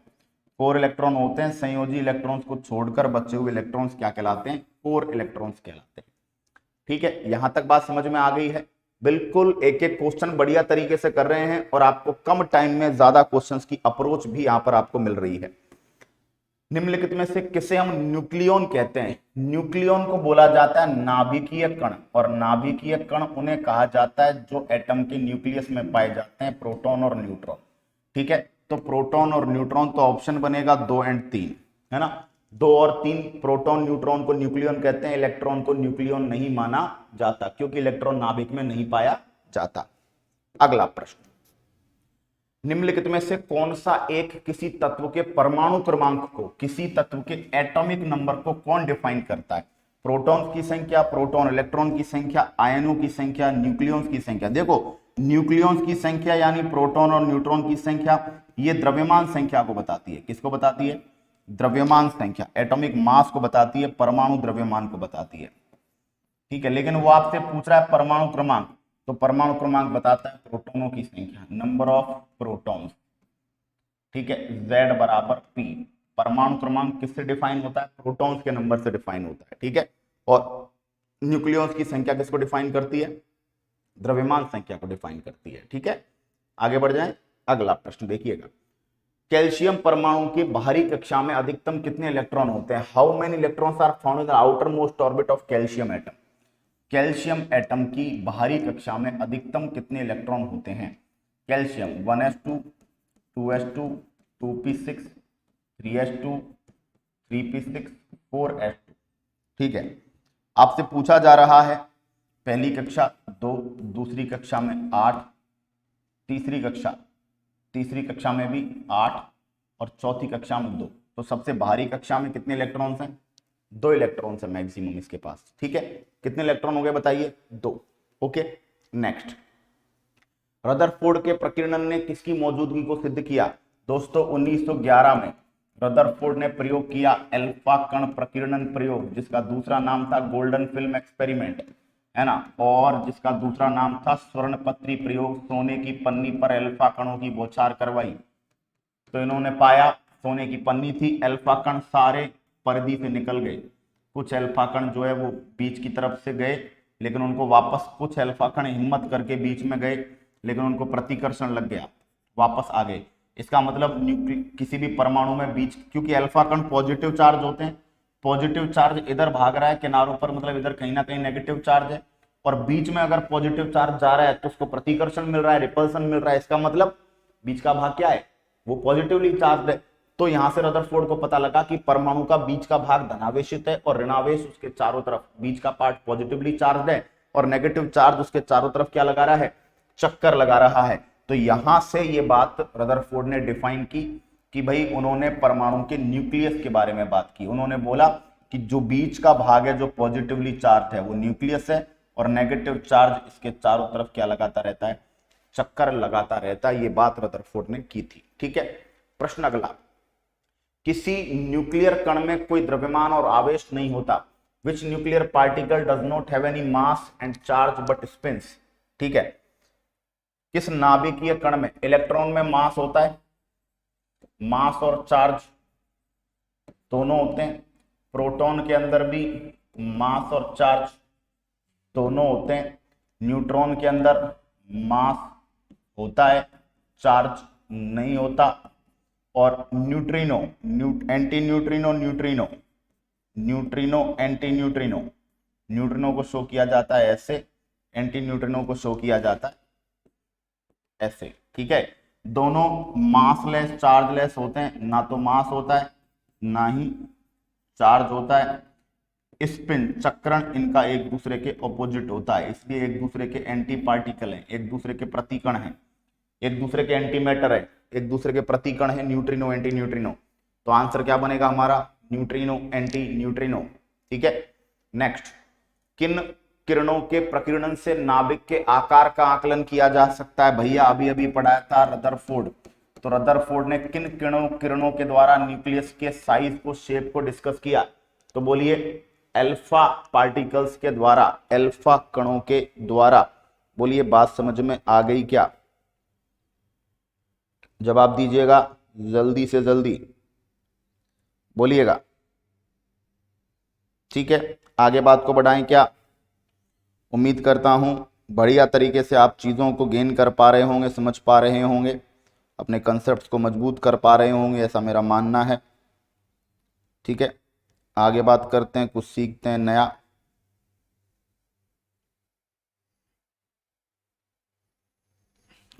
कोर इलेक्ट्रॉन होते हैं संयोजी इलेक्ट्रॉन्स को छोड़कर बचे हुए इलेक्ट्रॉन्स क्या कहलाते हैं, कोर इलेक्ट्रॉन्स कहलाते हैं। ठीक है, यहां तक बात समझ में आ गई है। बिल्कुल एक एक क्वेश्चन बढ़िया तरीके से कर रहे हैं और आपको कम टाइम में ज्यादा क्वेश्चंस की अप्रोच भी यहां पर आपको मिल रही है। निम्नलिखित में से किसे हम न्यूक्लियन कहते हैं? न्यूक्लियन को बोला जाता है नाभिकीय कण, और नाभिकीय कण उन्हें कहा जाता है जो एटम के न्यूक्लियस में पाए जाते हैं, प्रोटॉन और न्यूट्रॉन। ठीक है, तो प्रोटॉन और न्यूट्रॉन, तो ऑप्शन बनेगा 2 और 3, है ना। 2 और 3, प्रोटॉन न्यूट्रॉन को न्यूक्लियन कहते हैं, इलेक्ट्रॉन को न्यूक्लियन नहीं माना जाता क्योंकि इलेक्ट्रॉन नाभिक में नहीं पाया जाता। अगला प्रश्न, निम्नलिखित में से कौन सा एक किसी तत्व के परमाणु क्रमांक को, किसी तत्व के एटॉमिक नंबर को कौन डिफाइन करता है? प्रोटॉन्स की संख्या, प्रोटॉन इलेक्ट्रॉन की संख्या, आयनों की संख्या, न्यूक्लियॉन्स की संख्या। देखो न्यूक्लियॉन्स की संख्या यानी प्रोटॉन और न्यूट्रॉन की संख्या, ये द्रव्यमान संख्या को बताती है। किसको बताती है? द्रव्यमान संख्या, एटॉमिक मास को बताती है, परमाणु द्रव्यमान को बताती है। ठीक है, लेकिन वो आपसे पूछ रहा है परमाणु क्रमांक, तो परमाणु क्रमांक बताता है प्रोटॉनों की संख्या, नंबर ऑफ प्रोटॉन्स। ठीक है, Z बराबर P। परमाणु क्रमांक किससे डिफाइन होता है? प्रोटॉन्स के नंबर से डिफाइन होता है। ठीक है, और न्यूक्लियॉन्स की संख्या किसको डिफाइन करती है? द्रव्यमान संख्या को डिफाइन करती है। ठीक है, आगे बढ़ जाएं। अगला प्रश्न देखिएगा, कैल्शियम परमाणु की बाहरी कक्षा में अधिकतम कितने इलेक्ट्रॉन होते हैं? How many electrons are found in the outermost orbit of calcium atom? Calcium atom की बाहरी कक्षा में अधिकतम कितने इलेक्ट्रॉन होते हैं? Calcium 1s2 2s2 2p6 3s2 3p6 4s2। ठीक है, आपसे पूछा जा रहा है पहली कक्षा 2, दूसरी कक्षा में 8, तीसरी कक्षा में भी 8 और चौथी कक्षा में 2। तो सबसे बाहरी कक्षा में कितने इलेक्ट्रॉन्स हैं? 2 इलेक्ट्रॉन्स है मैक्सिमम इसके पास। ठीक है, कितने इलेक्ट्रॉन हो गए बताइए? 2। ओके, नेक्स्ट, रदरफोर्ड के प्रकीर्णन ने किसकी मौजूदगी को सिद्ध किया? दोस्तों 1911 में रदरफोर्ड ने प्रयोग किया अल्फा कण प्रकीर्णन प्रयोग, जिसका दूसरा नाम था गोल्डन फिल्म एक्सपेरिमेंट, है ना, और जिसका दूसरा नाम था स्वर्णपत्री प्रयोग। सोने की पन्नी पर अल्फा कणों की बौछार करवाई, तो इन्होंने पाया सोने की पन्नी थी, अल्फा कण सारे परिधि से निकल गए। कुछ अल्फा कण जो है वो बीच की तरफ से गए, लेकिन उनको वापस, कुछ अल्फा कण हिम्मत करके बीच में गए, लेकिन उनको प्रतिकर्षण लग गया, वापस आ गए। इसका मतलब किसी भी परमाणु में बीच, क्योंकि अल्फा कण पॉजिटिव चार्ज होते हैं, पॉजिटिव चार्ज इधर भाग रहा है किनारों पर, मतलब इधर कहीं ना कहीं नेगेटिव चार्ज है, और बीच में अगर पॉजिटिव चार्ज जा रहा है तो उसको प्रतिकर्षण मिल रहा है, रिपल्सन मिल रहा है। इसका मतलब बीच का भाग क्या है? वो पॉजिटिवली चार्ज है। तो यहां से रदरफोर्ड को पता लगा कि परमाणु का बीच का भाग धनावेशित है और ऋणावेश उसके चारों तरफ, बीच का पार्ट पॉजिटिवली चार्ज है और नेगेटिव चार्ज उसके चारों तरफ क्या लगा रहा है? चक्कर लगा रहा है। तो यहां से ये बात रदरफोर्ड ने डिफाइन की कि भाई उन्होंने परमाणु के न्यूक्लियस के बारे में बात की। उन्होंने बोला कि जो बीच का भाग है जो पॉजिटिवली चार्ज है वो न्यूक्लियस है, और नेगेटिव चार्ज इसके चारों तरफ क्या लगाता रहता है? चक्कर लगाता रहता है। ये बात रदरफोर्ड ने की थी। ठीक है, प्रश्न अगला, किसी न्यूक्लियर कण में कोई द्रव्यमान और आवेश नहीं होता। Which nuclear particle does not have any mass and charge but spins. ठीक है, किस नाभिकीय कण में इलेक्ट्रॉन में मास होता है, मास और चार्ज दोनों होते हैं, प्रोटॉन के अंदर भी मास और चार्ज दोनों होते हैं, न्यूट्रॉन के अंदर मास होता है, चार्ज नहीं होता, और neutrino, anti neutrino, neutrino anti neutrino, neutrino को शो किया जाता है ऐसे, एंटी न्यूट्रिनो को शो किया जाता है ऐसे। ठीक है, दोनों मासलेस चार्जलेस होते हैं, ना तो मास होता है ना ही चार्ज होता है। स्पिन, चक्रण इनका एक दूसरे के ऑपोजिट होता है, इसलिए एक दूसरे के एंटी पार्टिकल हैं, एक दूसरे के प्रतिकण हैं, एक दूसरे के एंटी मैटर है, एक दूसरे के प्रतिकण है, न्यूट्रिनो एंटी न्यूट्रिनो। तो आंसर क्या बनेगा हमारा? Neutrino anti neutrino. ठीक है, नेक्स्ट, किन किरणों के प्रकीर्णन से नाभिक के आकार का आकलन किया जा सकता है? भैया अभी अभी पढ़ाया था रदरफोर्ड। तो रदरफोर्ड ने किन किरणों के द्वारा न्यूक्लियस के साइज को, शेप को डिस्कस किया? तो बोलिए अल्फा पार्टिकल्स के द्वारा, अल्फा कणों के द्वारा। बोलिए बात समझ में आ गई क्या? जवाब दीजिएगा जल्दी से जल्दी, बोलिएगा। ठीक है, आगे बात को बढ़ाएं क्या? उम्मीद करता हूं बढ़िया तरीके से आप चीज़ों को गेन कर पा रहे होंगे, समझ पा रहे होंगे, अपने कंसेप्ट्स को मजबूत कर पा रहे होंगे, ऐसा मेरा मानना है। ठीक है, आगे बात करते हैं, कुछ सीखते हैं नया।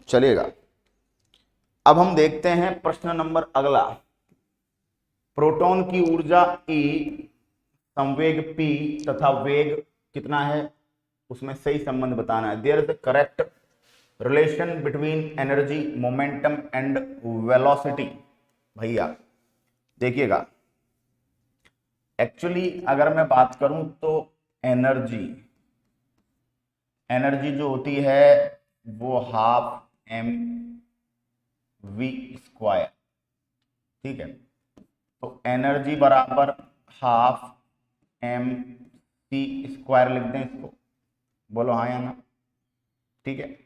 चलिएगा, अब हम देखते हैं प्रश्न नंबर अगला। प्रोटॉन की ऊर्जा E, संवेग P तथा वेग कितना है उसमें सही संबंध बताना है। There is the correct relation between energy, momentum and velocity. भैया देखिएगा, एक्चुअली अगर मैं बात करूं तो एनर्जी जो होती है वो हाफ एम वी स्क्वायर, ठीक है। तो एनर्जी बराबर हाफ एम सी स्क्वायर लिख दें इसको, बोलो हाँ या ना, ठीक है,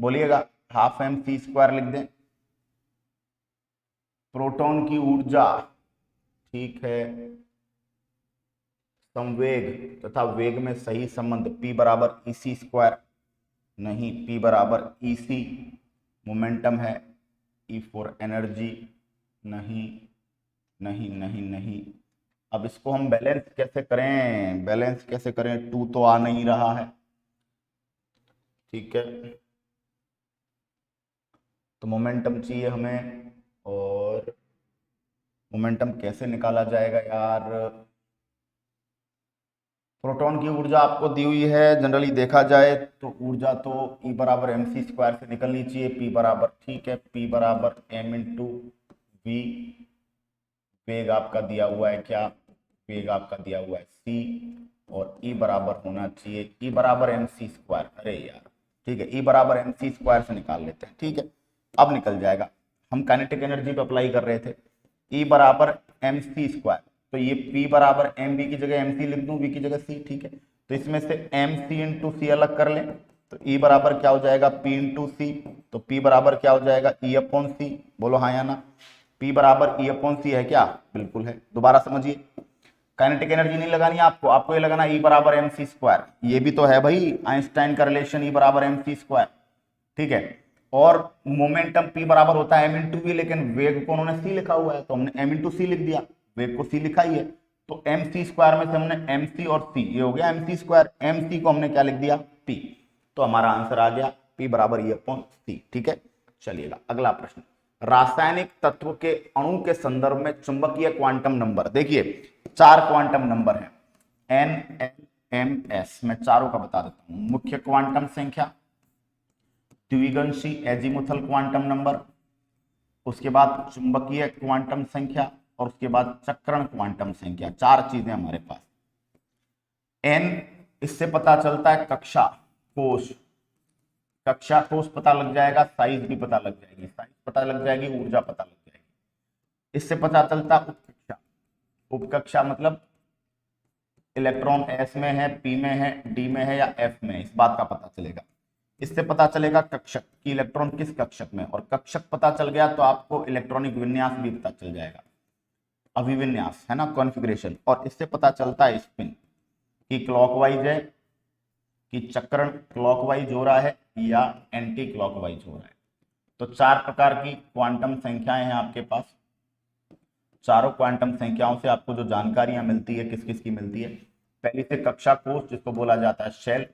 बोलिएगा, हाफ एम सी स्क्वायर लिख दें। प्रोटॉन की ऊर्जा, ठीक है, संवेग तथा वेग में सही संबंध P बराबर ई सी स्क्वायर, नहीं, P बराबर ई सी मोमेंटम है, E फॉर एनर्जी, नहीं नहीं नहीं नहीं। अब इसको हम बैलेंस कैसे करें, बैलेंस कैसे करें, 2 तो आ नहीं रहा है, ठीक है, तो मोमेंटम चाहिए हमें, और मोमेंटम कैसे निकाला जाएगा यार। प्रोटॉन की ऊर्जा आपको दी हुई है, जनरली देखा जाए तो ऊर्जा तो E बराबर एम सी स्क्वायर से निकलनी चाहिए, P बराबर, ठीक है, P बराबर m इंटू वी, वेग आपका दिया हुआ है क्या, वेग आपका दिया हुआ है c, और E बराबर होना चाहिए E बराबर एम सी स्क्वायर, अरे यार, ठीक है, E बराबर एम सी स्क्वायर से निकाल लेते हैं, ठीक है, अब निकल जाएगा। हम काइनेटिक एनर्जी पे अप्लाई कर रहे थे, E बराबर एम सी स्क्वायर, तो ये P बराबर एम बी की जगह एम सी लिख दूं, V की जगह C, ठीक है, तो इसमें से एम सी इंटू सी अलग कर लें, तो E बराबर क्या हो जाएगा P इंटू सी, तो P बराबर क्या हो जाएगा E अपॉन सी, बोलो हाँ या ना, P बराबर E अपॉन सी है क्या, बिल्कुल है। दोबारा समझिए, काइनेटिक एनर्जी नहीं लगानी है आपको, आपको ये लगाना E बराबर एम सी स्क्वायर, ये भी तो है भाई आइंस्टाइन का रिलेशन E बराबर एम सी स्क्वायर, ठीक है, और मोमेंटम P बराबर होता है m इंटू वी, लेकिन वेग को उन्होंने C लिखा हुआ है तो हमने m इंटू सी लिख दिया, वेग को C लिखा ही है, तो एम सी स्क्वायर में से हमने एम सी और C, ये हो गया m c square, m c को हमने क्या लिख दिया P, तो हमारा आंसर आ गया P बराबर E अपॉन सी, ठीक है। चलिएगा अगला प्रश्न, रासायनिक तत्व के अणु के संदर्भ में चुंबकीय क्वांटम नंबर, देखिए 4 क्वांटम नंबर है, N L M S, मैं चारों का बता देता हूं, मुख्य क्वांटम संख्या, द्विगंशी एजीमुथल क्वांटम नंबर, उसके बाद चुंबकीय क्वांटम संख्या, और उसके बाद चक्रण क्वांटम संख्या, 4 चीजें हमारे पास। एन, इससे पता चलता है कक्षा कोश, कक्षा कोश पता लग जाएगा, साइज भी पता लग जाएगी, साइज पता लग जाएगी, ऊर्जा पता लग जाएगी। इससे पता चलता उपकक्षा, उपकक्षा मतलब इलेक्ट्रॉन एस में है, पी में है, डी में है या एफ में, इस बात का पता चलेगा। इससे पता चलेगा कक्षक कि इलेक्ट्रॉन किस कक्षक में, और कक्षक पता चल गया तो आपको इलेक्ट्रॉनिक विन्यास भी पता चल जाएगा, अभिविन्यास है ना, कॉन्फ़िगरेशन। और इससे पता चलता है स्पिन कि क्लॉकवाइज है, कि चक्रण क्लॉकवाइज हो रहा है या एंटी क्लॉकवाइज हो रहा है। तो 4 प्रकार की क्वांटम संख्याएं हैं आपके पास, चारों क्वांटम संख्याओं से आपको जो जानकारियां मिलती है किस किस की मिलती है, पहली से कक्षा कोश जिसको बोला जाता है शेल,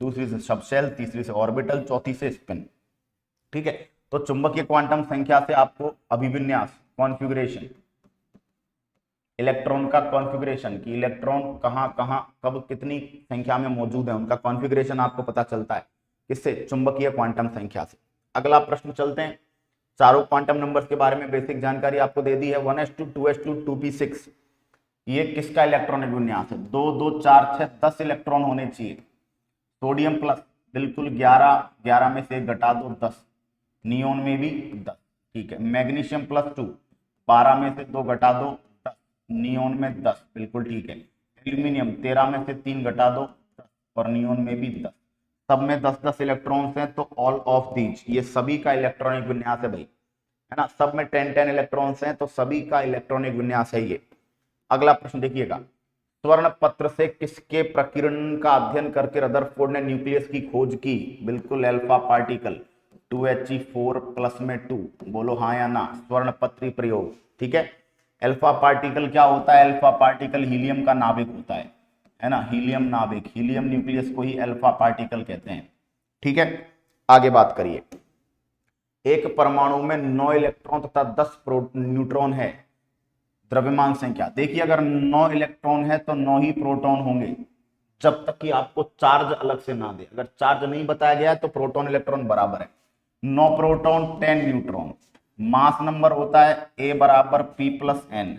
दूसरी से सब शेल, तीसरी से ऑर्बिटल, चौथी से स्पिन, ठीक है। तो चुंबकीय क्वांटम संख्या से आपको अभिविन्यास, कॉन्फ़िगरेशन, इलेक्ट्रॉन का कॉन्फ़िगरेशन कि इलेक्ट्रॉन कहां कहां कब कितनी संख्या में मौजूद है, उनका कॉन्फ़िगरेशन आपको पता चलता है किससे, चुंबकीय क्वांटम संख्या से। अगला प्रश्न चलते हैं, चारों क्वांटम नंबर्स के बारे में बेसिक जानकारी आपको दे दी है, 1s2 2s2 2p6, ये किसका इलेक्ट्रॉनिक विन्यास है, 2 2 4 6 10 इलेक्ट्रॉन होने चाहिए। सोडियम प्लस, बिल्कुल 11, 11 में से घटा दो 10, नियोन में भी 10, ठीक है। मैग्नीशियम प्लस 2, 12 में से 2 घटा दो 10, नियोन में 10, बिल्कुल ठीक है। एल्यूमिनियम 13 में से 3 घटा दो 10, और नियोन में भी 10, सब में 10-10 इलेक्ट्रॉन्स हैं, तो ऑल ऑफ दीज, ये सभी का इलेक्ट्रॉनिक विन्यास है भाई, है ना, सब में 10-10 इलेक्ट्रॉन्स हैं, तो सभी का इलेक्ट्रॉनिक विन्यास है ये। अगला प्रश्न देखिएगा, स्वर्ण पत्र से किसके प्रकीर्णन का अध्ययन करके रदरफोर्ड ने न्यूक्लियस की खोज की, बिल्कुल अल्फा पार्टिकल, 2He4 प्लस में 2, बोलो हाँ या ना, स्वर्ण पत्री प्रयोग, ठीक है। अल्फा पार्टिकल क्या होता है, अल्फा पार्टिकल हीलियम का नाभिक होता है ना, हीलियम नाभिक, हीलियम न्यूक्लियस को ही अल्फा पार्टिकल कहते हैं, ठीक है। आगे बात करिए, एक परमाणु में 9 इलेक्ट्रॉन तथा 10 न्यूट्रॉन है, द्रव्यमान संख्या, देखिए अगर 9 इलेक्ट्रॉन है तो 9 ही प्रोटॉन होंगे, जब तक कि आपको चार्ज अलग से ना दे, अगर चार्ज नहीं बताया गया है तो प्रोटॉन इलेक्ट्रॉन बराबर है, 9 प्रोटॉन 10 न्यूट्रॉन। मास नंबर होता है ए बराबर पी प्लस एन,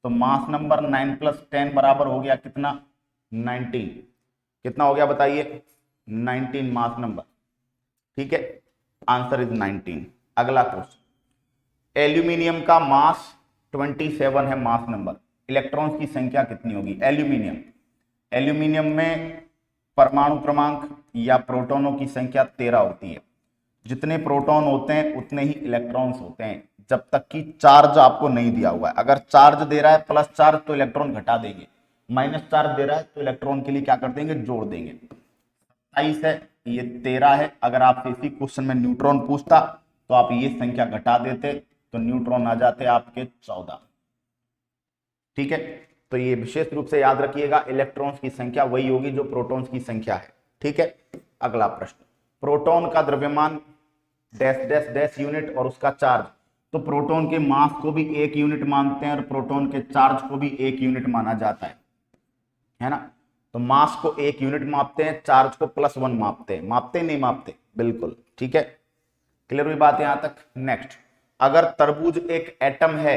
तो मास नंबर 9 प्लस 10 बराबर हो गया कितना, 19, कितना हो गया बताइए, 19 मास नंबर। ठीक है, आंसर इज 19। अगला क्वेश्चन, एल्यूमिनियम का मास 27 है, मास नंबर, इलेक्ट्रॉन्स की संख्या कितनी होगी? एल्यूमिनियम, एल्यूमिनियम में परमाणु क्रमांक या प्रोटॉनों की संख्या 13 होती है। जितने प्रोटॉन होते हैं उतने ही इलेक्ट्रॉन्स होते हैं, जब तक कि चार्ज आपको नहीं दिया हुआ है। अगर चार्ज दे रहा है प्लस चार्ज तो इलेक्ट्रॉन घटा देंगे, माइनस चार्ज दे रहा है तो इलेक्ट्रॉन के लिए क्या कर देंगे? जोड़ देंगे। 27 है, ये 13 है। अगर आपसे इसी क्वेश्चन में न्यूट्रॉन पूछता तो आप ये संख्या घटा देते तो न्यूट्रॉन आ जाते आपके 14। ठीक है, तो ये विशेष रूप से याद रखिएगा, इलेक्ट्रॉन्स की संख्या वही होगी जो प्रोटॉन्स की संख्या है। ठीक है, अगला प्रश्न, प्रोटॉन का द्रव्यमान डैश डैश डैश यूनिट और उसका चार्ज। तो प्रोटॉन के मास को भी 1 यूनिट मानते हैं और प्रोटॉन के चार्ज को भी 1 यूनिट माना जाता है ना। तो मास को 1 यूनिट मापते हैं, चार्ज को +1 मापते हैं। मापते नहीं मापते? बिल्कुल ठीक है, क्लियर हुई बात यहां तक। नेक्स्ट, अगर तरबूज एक एटम है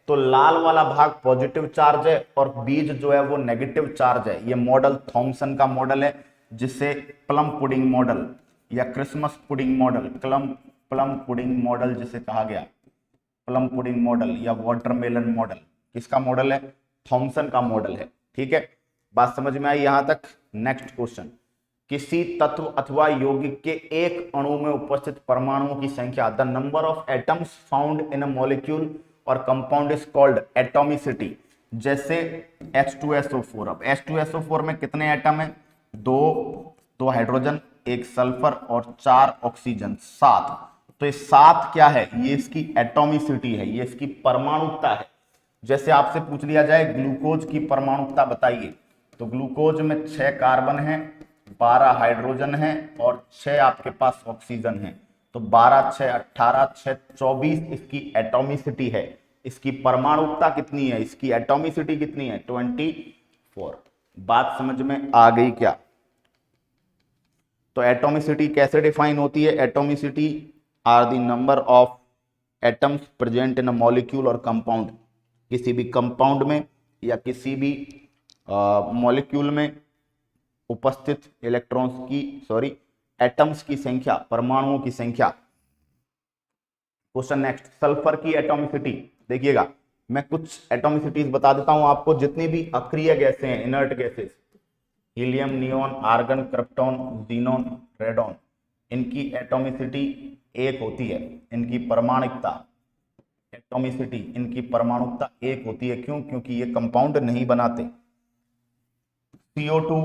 तो लाल वाला भाग पॉजिटिव चार्ज है और बीज जो है वो नेगेटिव चार्ज है। ये मॉडल थॉमसन का मॉडल है, जिसे प्लम पुडिंग मॉडल या Christmas pudding model, plum pudding model जिसे कहा गया, प्लम पुडिंग मॉडल या वाटरमेलन मॉडल, किसका मॉडल है? थॉमसन का मॉडल है। ठीक है, बात समझ में आई यहां तक। नेक्स्ट क्वेश्चन, किसी तत्व अथवा यौगिक के एक अणु में उपस्थित परमाणुओं की संख्या, the number of atoms found in a molecule और कंपाउंड इज कॉल्ड एटॉमिसिटी। जैसे H2SO4, अब H2SO4 में कितने एटम है? दो हाइड्रोजन, 1 सल्फर और 4 ऑक्सीजन, 7। तो ये 7 क्या है? ये इसकी एटॉमिसिटी है, ये इसकी परमाणुकता है। जैसे आपसे पूछ लिया जाए ग्लूकोज की परमाणुकता बताइए, तो ग्लूकोज में 6 कार्बन है, 12 हाइड्रोजन है और 6 आपके पास ऑक्सीजन है। तो 12 6 18 6 24 इसकी एटॉमिसिटी है। इसकी परमाणुकता कितनी है? इसकी एटॉमिसिटी कितनी है? 24। बात समझ में आ गई क्या? तो एटॉमिसिटी कैसे डिफाइन होती है? Atomicity are the number of atoms present in a molecule और कंपाउंड। किसी भी कंपाउंड में या किसी भी मॉलिक्यूल में उपस्थित इलेक्ट्रॉन्स की एटम्स की संख्या, परमाणुओं की संख्या। क्वेश्चन नेक्स्ट, सल्फर की एटॉमिसिटी देखिएगा, मैं कुछ एटॉमिसिटीज बता देता हूं आपको। जितनी भी अक्रिय गैसें हैं, inert gases, helium, neon, argon, krypton, xenon, radon, इनकी एटॉमिसिटी 1 होती है। इनकी परमाणुकता, एटॉमिसिटी, इनकी परमाणुकता 1 होती है। क्यों? क्योंकि ये कंपाउंड नहीं बनाते। CO2,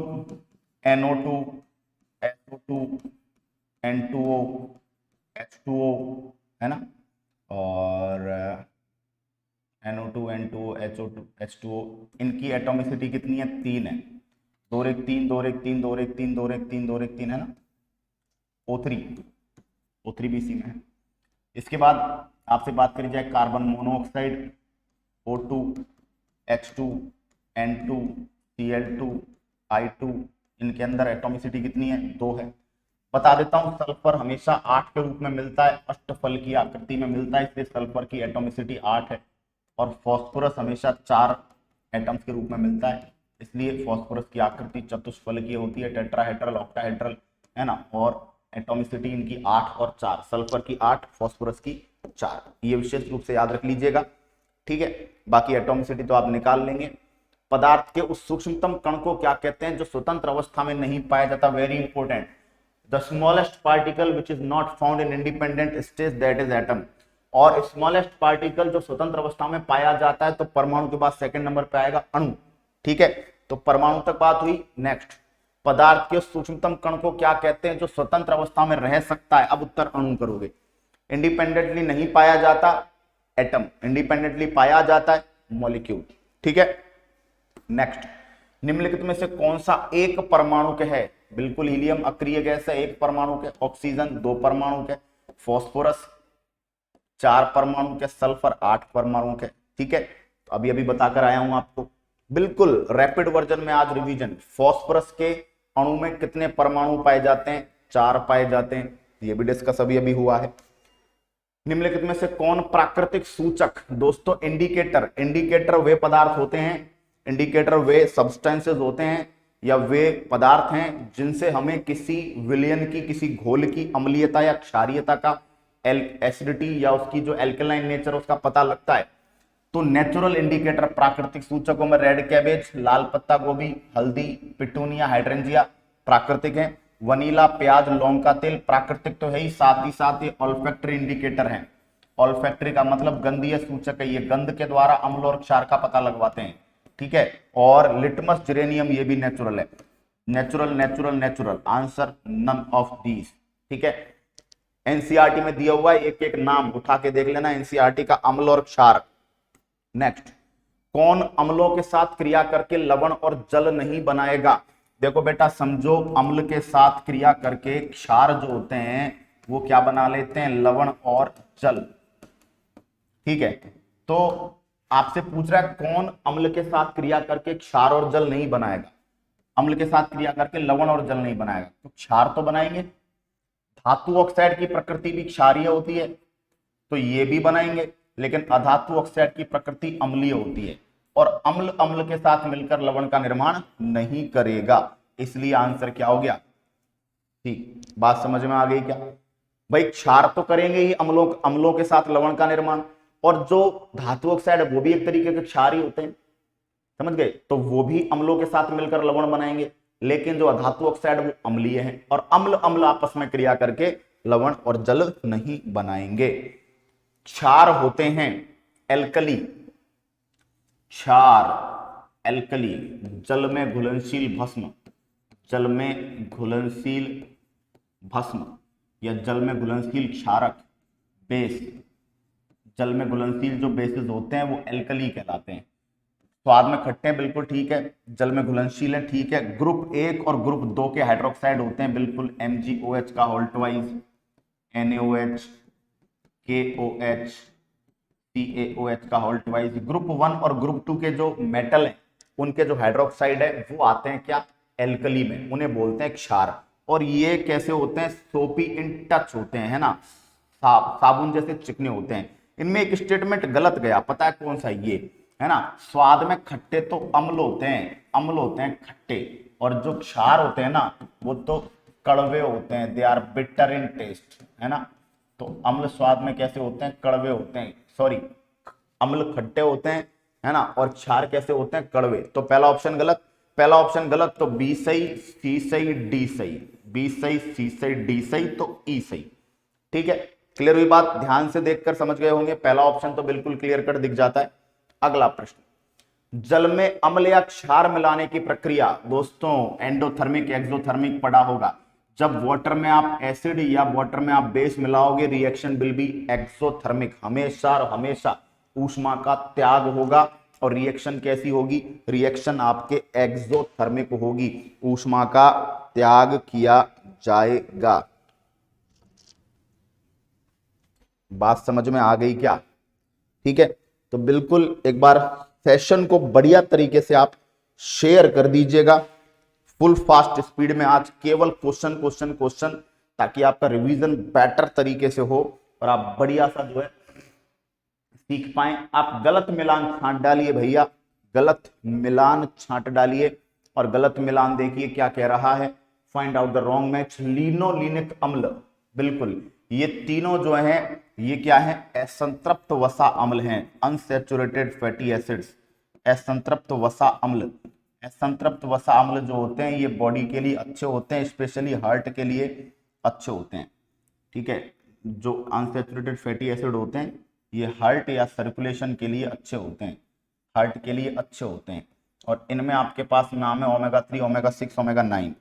NO2, SO2, N2O, H2O, है ना, और NO2, N2O, HO2, H2O, इनकी एटॉमिसिटी कितनी है? 3 है। 2 1 3 2 1 3 2 1 3 2 1 3 2 1 3, है ना। O3 भी इसी में है। इसके बाद आपसे बात करी जाए carbon monoxide, O2, H2, N2, Cl2, I2, इनके अंदर एटॉमिसिटी कितनी है? 2 है। बता देता हूं, सल्फर हमेशा 8 के रूप में मिलता है, अष्टफल की आकृति में मिलता है, इसलिए सल्फर की एटॉमिसिटी 8 है। और फास्फोरस हमेशा 4 एटम्स के रूप में मिलता है, इसलिए फास्फोरस की आकृति चतुष्फल की होती है, टेट्राहेड्रल, ऑक्टाहेड्रल, है ना। और एटॉमिसिटी इनकी 8 और 4, सल्फर की 8, फास्फोरस की 4। ये विशेष रूप से याद रख लीजिएगा। ठीक है, बाकी एटॉमिसिटी तो आप निकाल लेंगे। पदार्थ के उस सूक्ष्मतम कण को क्या कहते हैं जो स्वतंत्र अवस्था में नहीं पाया जाता? Very important, the smallest particle which is not found in independent stage, that is atom. और स्मॉलेस्ट पार्टिकल जो स्वतंत्र अवस्था में पाया जाता है, तो परमाणु के बाद सेकंड नंबर पे आएगा अणु। ठीक है, तो परमाणु तक बात हुई। नेक्स्ट, पदार्थ के सूक्ष्मतम कण को क्या कहते हैं जो स्वतंत्र अवस्था में रह सकता है? अब उत्तर अणु करोगे। इंडिपेंडेंटली नहीं पाया जाता एटम, इंडिपेंडेंटली पाया जाता है मॉलिक्यूल। ठीक है, नेक्स्ट, निम्नलिखित में से कौन सा एक परमाणु के है? बिल्कुल हीलियम अक्रिय गैस है, 1 परमाणु के। ऑक्सीजन 2 परमाणु के। फास्फोरस 4 परमाणु के। सल्फर 8 परमाणु के। ठीक है, तो अभी अभी बताकर आया हूं आपको, बिल्कुल रैपिड वर्जन में आज रिवीजन। फास्फोरस के अणु में कितने परमाणु पाए जाते हैं? 4 पाए जाते हैं, ये भी डिस्कस अभी अभी हुआ है। निम्नलिखित में से कौन प्राकृतिक सूचक? दोस्तों इंडिकेटर, इंडिकेटर वे पदार्थ होते हैं, इंडिकेटर वे सब्सटेंसेस होते हैं या वे पदार्थ हैं जिनसे हमें किसी विलयन की, किसी घोल की अम्लीयता या क्षारीयता का, एसिडिटी या उसकी जो एल्कलाइन नेचर उसका पता लगता है। तो नेचुरल इंडिकेटर प्राकृतिक सूचकों में रेड कैबेज, लाल पत्ता गोभी, हल्दी, पिटूनिया, हाइड्रेंजिया प्राकृतिक है। वनीला, प्याज, लौंग का तेल प्राकृतिक तो है ही, साथ ही साथ ये ऑल्फैक्टरी इंडिकेटर है। ऑल्फैक्टरी का मतलब गंधीय सूचक है, ये गंध के द्वारा अम्ल और क्षार का पता लगवाते हैं, ठीक है। और लिटमस, जेरेनियम, ये भी नेचुरल है। Natural natural natural, answer none of these, ठीक है। एनसीईआरटी में दिया हुआ है, एक एक नाम उठा के देख लेना एनसीईआरटी का, अम्ल और क्षार। नेक्स्ट, कौन अम्लों के साथ क्रिया करके लवण और जल नहीं बनाएगा? देखो बेटा समझो, अम्ल के साथ क्रिया करके क्षार जो होते हैं वो क्या बना लेते हैं? लवण और जल, ठीक है। तो आपसे पूछ रहा है कौन अम्ल के साथ क्रिया करके क्षार और जल नहीं बनाएगा? अम्ल के साथ क्रिया करके लवण और जल नहीं बनाएगा, तो क्षार तो बनाएंगे। धातु ऑक्साइड की प्रकृति भी क्षारीय होती है, तो ये भी बनाएंगे, लेकिन अधातु ऑक्साइड की प्रकृति अम्लीय होती है, और अम्ल अम्ल के साथ मिलकर लवण का निर्माण नहीं करेगा, इसलिए आंसर क्या हो गया? ठीक, बात समझ में आ गई क्या? भाई क्षार तो करेंगे ही अम्लों के साथ लवण का निर्माण, और जो धातु ऑक्साइड है वो भी एक तरीके के क्षार ही होते हैं, समझ गए? तो वो भी अम्लों के साथ मिलकर लवण बनाएंगे, लेकिन जो अधातु ऑक्साइड वो अम्लीय है, और अम्ल अम्ल आपस में क्रिया करके लवण और जल नहीं बनाएंगे। क्षार होते हैं एल्कली, क्षार एल्कली, जल में घुलनशील भस्म, जल में घुलनशील भस्म या जल में घुलनशील क्षारक, बेस, जल में घुलनशील जो बेसिस होते हैं वो एल्कली कहलाते हैं। स्वाद में खट्टे हैं, बिल्कुल ठीक है। जल में घुलनशील है, ठीक है। ग्रुप 1 और ग्रुप 2 के हाइड्रोक्साइड होते हैं, बिल्कुल, MgOH का whole twice, NaOH, KOH, CaOH का होल ट्वाइस। ग्रुप 1 और ग्रुप 2 के जो मेटल हैं उनके जो हाइड्रोक्साइड है वो आते हैं क्या? एल्कली में, उन्हें बोलते हैं क्षार। और ये कैसे होते हैं? सोपी इन टच होते हैं, है ना, साबुन जैसे चिकने होते हैं। इनमें एक स्टेटमेंट गलत गया, पता है कौन सा? ये है ना, स्वाद में खट्टे तो अम्ल होते हैं, अम्ल होते हैं खट्टे, और जो क्षार होते हैं ना वो तो कड़वे होते हैं, they are bitter in taste, है ना। तो अम्ल स्वाद में कैसे होते हैं? कड़वे होते हैं, सॉरी, अम्ल खट्टे होते हैं, है ना, और क्षार कैसे होते हैं? कड़वे। तो पहला ऑप्शन गलत, पहला ऑप्शन गलत, तो बी सही, सी सही, डी सही, बी सही, सी सही, डी सही, तो ई सही, ठीक है। क्लियर हुई बात? ध्यान से देखकर समझ गए होंगे, पहला ऑप्शन तो बिल्कुल क्लियर कट दिख जाता है। अगला प्रश्न, जल में अम्ल या क्षार मिलाने की प्रक्रिया, दोस्तों एंडोथर्मिक एक्सोथर्मिक पढ़ा होगा। जब वाटर में आप एसिड या वाटर में आप बेस मिलाओगे, रिएक्शन विल बी एक्सोथर्मिक, हमेशा और हमेशा ऊष्मा का त्याग होगा, और रिएक्शन कैसी होगी? रिएक्शन आपके एक्सोथर्मिक होगी, ऊष्मा का त्याग किया जाएगा। बात समझ में आ गई क्या? ठीक है, तो बिल्कुल एक बार सेशन को बढ़िया तरीके से आप शेयर कर दीजिएगा, फुल फास्ट स्पीड में। आज केवल क्वेश्चन क्वेश्चन क्वेश्चन, ताकि आपका रिवीजन बेटर तरीके से हो और आप बढ़िया सा जो है सीख पाए। आप गलत मिलान छांट डालिए भैया, गलत मिलान छांट डालिए, और गलत मिलान देखिए क्या कह रहा है, find out the wrong match. Linolenic अम्ल, बिल्कुल ये तीनों जो हैं ये क्या है? असंतृप्त वसा अम्ल हैं, अनसैचुरेटेड फैटी एसिड्स, असंतृप्त वसा अम्ल। असंतृप्त वसा अम्ल जो होते हैं ये बॉडी के लिए अच्छे होते हैं, स्पेशली हार्ट के लिए अच्छे होते हैं, ठीक है। जो अनसैचुरेटेड फैटी एसिड होते हैं ये हार्ट या सर्कुलेशन के लिए अच्छे होते हैं, हार्ट के लिए अच्छे होते हैं, और इनमें आपके पास नाम है ओमेगा 3, ओमेगा 6, ओमेगा 9।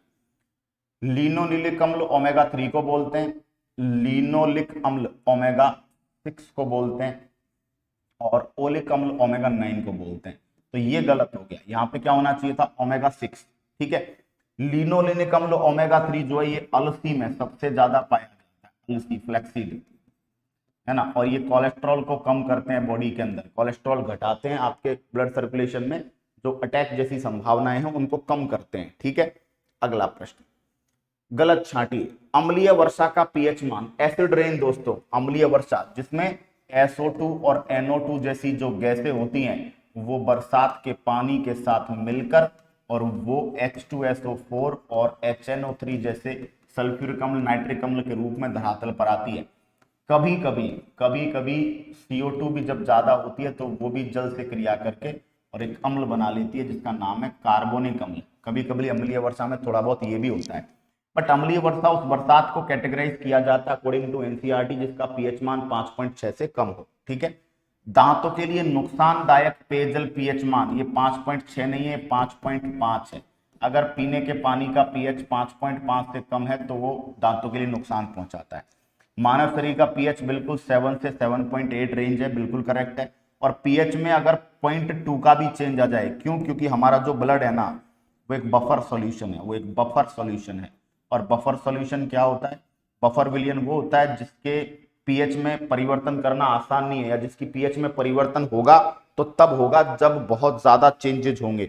लिनोलिक अम्ल ओमेगा 3 को बोलते हैं, लिनोलिक अम्ल ओमेगा 6 को बोलते हैं, और ओलिक अम्ल ओमेगा 9 को बोलते हैं। तो ये गलत हो गया, यहाँ पे क्या होना चाहिए था? ओमेगा 6, ठीक है। लिनोलिनिक अम्ल ओमेगा 3 जो है ये अलसी में सबसे ज्यादा पाया जाता है, अलसी, फ्लैक्सीड, है ना, और ये कोलेस्ट्रॉल को कम करते हैं बॉडी के अंदर, कोलेस्ट्रॉल घटाते हैं, आपके ब्लड सर्कुलेशन में जो अटैक जैसी संभावनाएं हैं उनको कम करते हैं, ठीक है। अगला प्रश्न, गलत छांटिए। अम्लीय वर्षा का पीएच मान, एसिड रेन दोस्तों, अम्लीय वर्षा जिसमें SO2 और NO2 जैसी जो गैसें होती हैं वो बरसात के पानी के साथ मिलकर और वो H2SO4 और HNO3 जैसे सल्फ्यूरिक अम्ल, नाइट्रिक अम्ल के रूप में धरातल पर आती है। कभी कभी CO2 भी जब ज्यादा होती है तो वो भी जल से क्रिया करके और एक अम्ल बना लेती है जिसका नाम है कार्बोनिक अम्ल। कभी कभी अम्लीय वर्षा में थोड़ा बहुत ये भी होता है, बट अम्लीय वर्षा उस बरसात को कैटेगराइज किया जाता है अकॉर्डिंग टू एनसीईआरटी जिसका पीएच मान 5.6 से कम हो। ठीक है, दांतों के लिए नुकसानदायक पेयजल पीएच मान ये 5.6 नहीं है, 5.5 है। अगर पीने के पानी का पीएच 5.5 से कम है तो वो दांतों के लिए नुकसान पहुंचाता है। मानव शरीर का पीएच बिल्कुल 7 से 7.8 रेंज है, बिल्कुल करेक्ट है। और पीएच में अगर 0.2 का भी चेंज आ जाए, क्यों? क्योंकि हमारा जो ब्लड है ना वो एक बफर सॉल्यूशन है, वो एक बफर सॉल्यूशन है। और बफर सॉल्यूशन क्या होता है? बफर विलियन वो होता है जिसके पीएच में परिवर्तन करना आसान नहीं है, या जिसकी पीएच में परिवर्तन होगा तो तब होगा जब बहुत ज्यादा चेंजेज होंगे।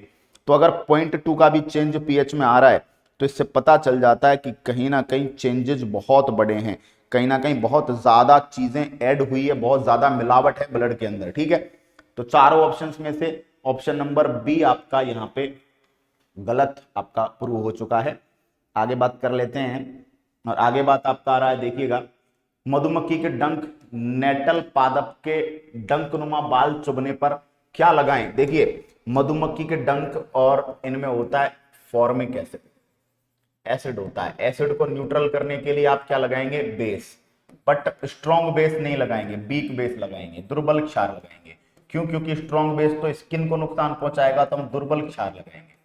तो अगर 0.2 का भी चेंज पीएच में आ रहा है तो इससे पता चल जाता है कि कहीं ना कहीं चेंजेस बहुत बड़े हैं, कहीं ना कहीं बहुत ज्यादा चीजें ऐड हुई है, बहुत ज्यादा मिलावट है ब्लड के अंदर। ठीक है, तो चारों ऑप्शंस में से ऑप्शन नंबर बी आपका यहाँ पे गलत आपका प्रूव हो चुका है। आगे बात कर लेते हैं, और आगे बात आपका आ रहा है, देखिएगा। मधुमक्खी के डंक नेटल पादप के डंकनुमा बाल चुभने पर क्या लगाएं? देखिए, मधुमक्खी के डंक और इनमें होता है फॉर्मिक एसिड, एसिड होता है। एसिड को न्यूट्रल करने के लिए आप क्या लगाएंगे? बेस। बट स्ट्रॉन्ग बेस नहीं लगाएंगे, वीक बेस लगाएंगे, दुर्बल क्षार लगाएंगे। क्यों? क्योंकि स्ट्रॉन्ग बेस तो स्किन को नुकसान पहुंचाएगा, तो हम दुर्बल क्षार लगाएंगे।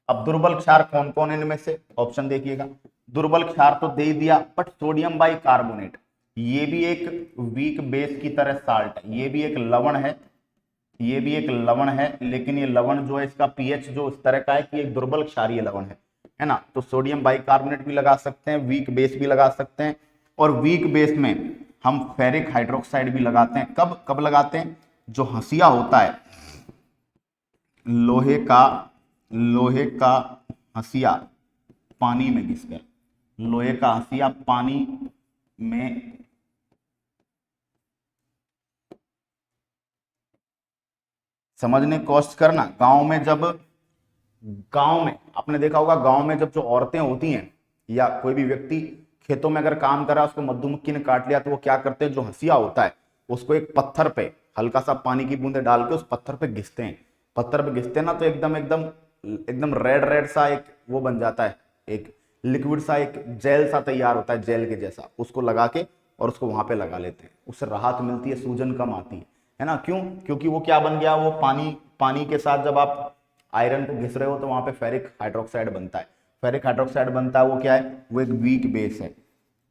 अब दुर्बल क्षार कौन कौन है इनमें से? ऑप्शन देखिएगा। दुर्बल क्षार तो दे ही दिया, बट सोडियम बाइकार्बोनेट ये भी एक वीक बेस की तरह साल्ट है, ये भी एक लवण है, ये भी एक लवण है। लेकिन ये लवण जो है इसका पीएच जो इस तरह का है कि एक दुर्बल क्षारीय लवण है ना। तो सोडियम बाइकार्बोनेट भी लगा सकते हैं, वीक बेस भी लगा सकते हैं। और वीक बेस में हम फेरिक हाइड्रोक्साइड भी लगाते हैं। कब कब लगाते हैं? जो हंसिया होता है, लोहे का हंसिया पानी में घिसकर, लोहे का हंसिया पानी में समझने की कोशिश करना। गांव में आपने देखा होगा, गांव में जब जो औरतें होती हैं या कोई भी व्यक्ति खेतों में अगर काम कर रहा है, उसको मधुमक्खी ने काट लिया, तो वो क्या करते हैं? जो हंसिया होता है उसको एक पत्थर पे हल्का सा पानी की बूंदे डाल के उस पत्थर पे घिसते हैं। पत्थर पे घिसते हैं ना, तो एकदम एकदम एकदम रेड रेड सा एक वो बन जाता है, एक लिक्विड सा, एक जेल सा तैयार होता है, जेल के जैसा। उसको लगा के और उसको वहां पे लगा लेते हैं, उससे राहत मिलती है, सूजन कम आती है ना। क्यों? क्योंकि वो क्या बन गया? वो पानी के साथ जब आप आयरन को घिस रहे हो तो वहां पे फेरिक हाइड्रोक्साइड बनता है। फेरिक हाइड्रोक्साइड बनता है, वो क्या है? वो एक वीक बेस है,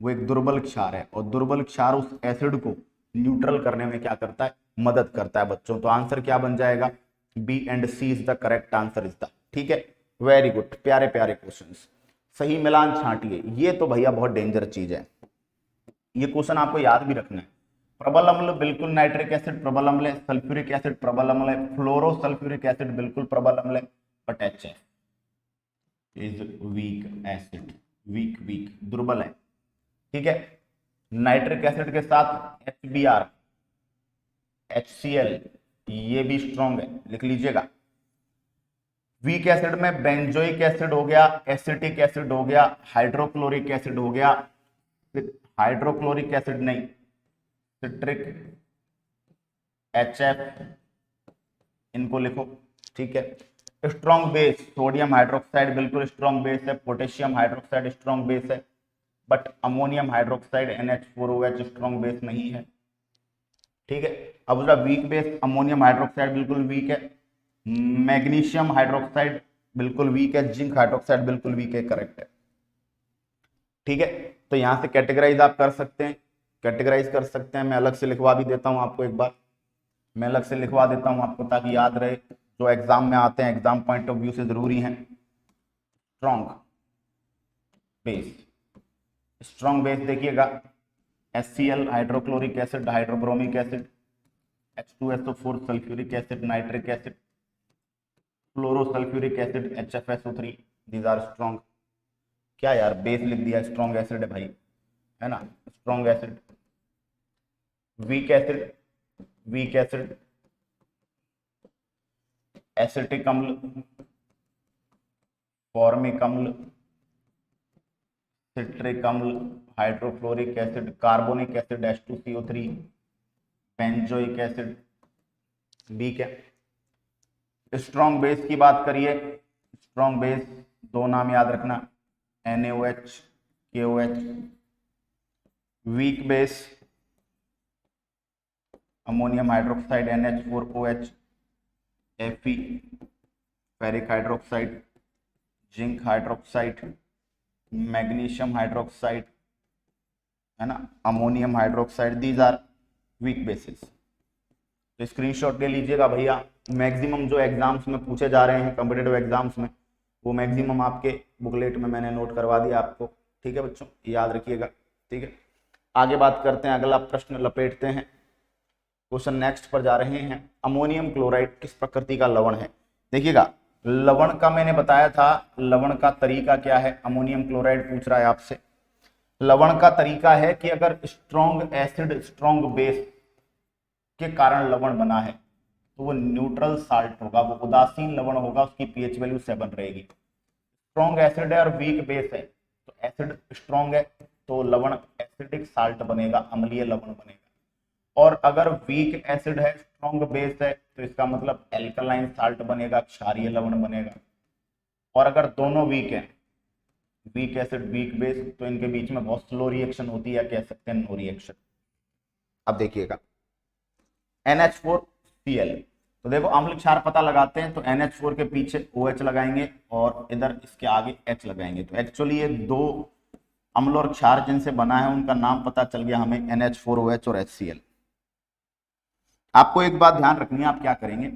वो एक दुर्बल क्षार है। और दुर्बल क्षार उस एसिड को न्यूट्रल करने में क्या करता है? मदद करता है बच्चों। तो आंसर क्या बन जाएगा? B and C is the correct answer is the. ठीक है, वेरी गुड, प्यारे प्यारे क्वेश्चंस। सही मिलान छांटिए, ये तो भैया बहुत डेंजर चीज है, ये क्वेश्चन आपको याद भी रखना है। प्रबल अम्ल बिल्कुल नाइट्रिक एसिड प्रबल अम्ल है, सल्फ्यूरिक एसिड प्रबल अम्ल है, फ्लोरो सल्फ्यूरिक एसिड बिल्कुल प्रबल अम्ल है, but HF is weak acid, weak दुर्बल है। ठीक है, नाइट्रिक एसिड के साथ HBr HCl ये भी स्ट्रॉन्ग है, लिख लीजिएगा। वीक एसिड में बेंजोइक एसिड हो गया, एसिटिक एसिड हो गया, हाइड्रोक्लोरिक एसिड हो गया, हाइड्रोक्लोरिक एसिड नहीं, सिट्रिक, HF, इनको लिखो। ठीक है, स्ट्रॉन्ग बेस सोडियम हाइड्रोक्साइड बिल्कुल स्ट्रॉन्ग बेस है, पोटेशियम हाइड्रोक्साइड स्ट्रॉन्ग बेस है, but ammonium hydroxide NH4OH strong base नहीं है। ठीक है, अब उसका वीक बेस अमोनियम हाइड्रोक्साइड बिल्कुल वीक है, मैग्नीशियम हाइड्रोक्साइड बिल्कुल वीक है, जिंक हाइड्रोक्साइड बिल्कुल वीक है, करेक्ट है। ठीक है, तो यहां से कैटेगराइज आप कर सकते हैं, कैटेगराइज कर सकते हैं। मैं अलग से लिखवा भी देता हूं आपको, एक बार मैं अलग से लिखवा देता हूं आपको ताकि याद रहे, जो एग्जाम में आते हैं, एग्जाम पॉइंट ऑफ व्यू से जरूरी है। स्ट्रॉन्ग बेस, स्ट्रॉन्ग बेस देखिएगा, HCl hydrochloric acid, hydrobromic acid, H2SO4 sulphuric acid, nitric acid, fluorosulphuric acid, HFSO3, these are strong. क्या यार बेस लिख दिया, स्ट्रॉन्ग एसिड है भाई, है ना, strong acid. Weak acid, weak acid, acetic अम्ल, फॉर्मिक अम्ल, सिट्रिक अम्ल, hydrofluoric acid, carbonic acid H2CO3, benzoic acid. Weak है। स्ट्रॉन्ग बेस की बात करिए, स्ट्रॉन्ग बेस दो नाम याद रखना, NaOH, KOH। Weak base ammonium hydroxide NH4OH, Fe, ferric hydroxide, zinc hydroxide, magnesium hydroxide, है ना, ammonium hydroxide, these are weak bases. तो स्क्रीनशॉट ले लीजिएगा भैया। मैक्सिमम जो एग्जाम्स में पूछे जा रहे हैं कॉम्पिटेटिव एग्जाम्स में, वो मैक्सिमम आपके बुकलेट में मैंने नोट करवा दिया आपको। ठीक है बच्चों, याद रखिएगा। ठीक है, आगे बात करते हैं, अगला प्रश्न लपेटते हैं। क्वेश्चन नेक्स्ट पर जा रहे हैं। अमोनियम क्लोराइड किस प्रकृति का लवण है? देखिएगा, लवण का मैंने बताया था, लवण का तरीका क्या है। अमोनियम क्लोराइड पूछ रहा है आपसे। लवण का तरीका है कि अगर स्ट्रॉन्ग एसिड स्ट्रॉन्ग बेस के कारण लवण बना है तो वो न्यूट्रल साल्ट होगा, वो उदासीन लवण होगा, उसकी पीएच वैल्यू 7 रहेगी। स्ट्रॉन्ग एसिड है और वीक बेस है, तो एसिड स्ट्रॉन्ग है तो लवण एसिडिक साल्ट बनेगा, अम्लीय लवण बनेगा। और अगर वीक एसिड है स्ट्रॉन्ग बेस है तो इसका मतलब एल्कलाइन साल्ट बनेगा, क्षारीय लवण बनेगा। और अगर दोनों वीक है, वीक एसिड वीक बेस, तो इनके बीच में बहुत स्लो रिएक्शन होती है, कह सकते हैं नो रिएक्शन। अब देखिएगा NH4Cl, तो देखो अम्ल क्षार पता लगाते हैं तो NH4 के पीछे OH लगाएंगे और इधर इसके आगे H लगाएंगे। तो एक्चुअली ये दो अम्ल और क्षार जिनसे बना है उनका नाम पता चल गया हमें, NH4OH और HCl। आपको एक बात ध्यान रखनी है, आप क्या करेंगे,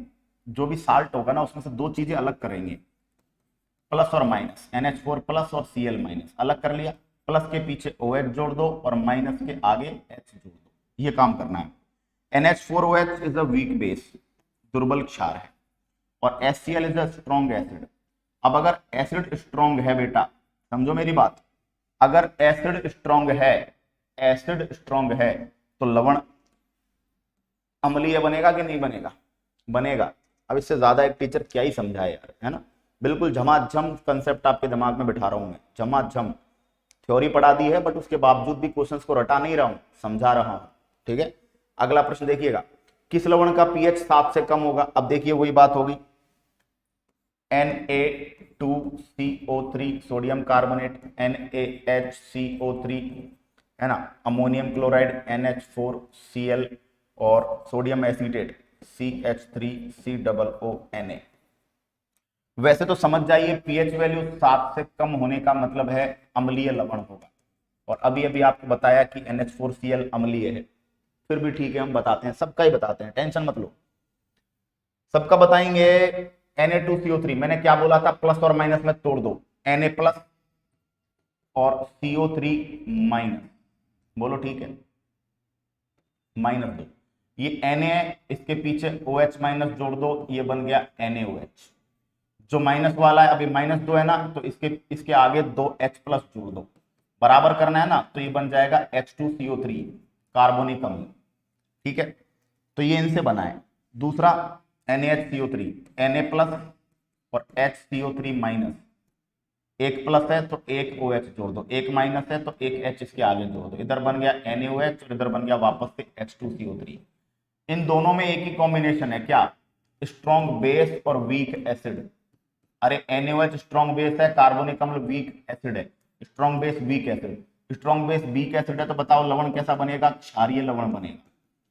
जो भी साल्ट होगा ना उसमें से दो चीजें अलग करेंगे, प्लस और माइनस। NH4 प्लस और Cl माइनस अलग कर लिया, प्लस के पीछे OH जोड़ दो और माइनस के आगे H जोड़ दो, ये काम करना है। NH4OH is a weak base, दुर्बल क्षार है, और HCl is a strong acid. अब अगर एसिड स्ट्रॉन्ग है बेटा, समझो मेरी बात, अगर एसिड स्ट्रॉन्ग है, एसिड स्ट्रॉन्ग है तो लवण अम्लीय बनेगा कि नहीं बनेगा? बनेगा। अब इससे ज्यादा एक टीचर क्या ही समझाए यार, है ना। बिल्कुल झमाझम कंसेप्ट आपके दिमाग में बिठा रहा हूं मैं, झमाझम थ्योरी पढ़ा दी है, बट उसके बावजूद भी क्वेश्चंस को रटा नहीं रहा हूं, समझा रहा हूं। ठीक है, अगला प्रश्न देखिएगा, किस लवण का पीएच 7 से कम होगा? अब देखिए वही बात होगी, Na2CO3 सोडियम कार्बोनेट, NaHCO3, है ना, अमोनियम क्लोराइड NH4Cl और सोडियम एसीटेट CH3COONA। वैसे तो समझ जाइए पीएच वैल्यू 7 से कम होने का मतलब है अम्लीय लवण होगा, और अभी अभी आपको बताया कि NH4Cl अम्लीय है। फिर भी ठीक है, हम बताते हैं, सबका ही बताते हैं, टेंशन मत लो, सबका बताएंगे। Na2CO3 मैंने क्या बोला था, प्लस और माइनस में तोड़ दो, Na प्लस और CO3 माइनस, बोलो ठीक है, माइनस दो, ये Na है, इसके पीछे OH माइनस जोड़ दो, ये बन गया NaOH। जो माइनस वाला है, अभी माइनस 2 है ना, तो इसके आगे 2 H प्लस जोड़ दो, बराबर करना है ना, तो ये बन जाएगा H2CO3 कार्बोनिक अम्ल। ठीक है, तो ये इनसे बना है। दूसरा NaHCO3, Na प्लस और HCO3 माइनस, एक प्लस है तो एक OH जोड़ दो, एक माइनस है तो एक H इसके आगे जोड़ दो, इधर बन गया NaOH और इधर बन गया वापस से H2CO3। इन दोनों में एक ही कॉम्बिनेशन है, क्या? स्ट्रॉन्ग बेस और वीक एसिड। अरे NaOH स्ट्रॉन्ग बेस है, कार्बोनिक अम्ल वीक एसिड है, strong base weak acid, strong base weak acid है, तो बताओ लवण कैसा बनेगा? क्षारीय लवण बनेगा,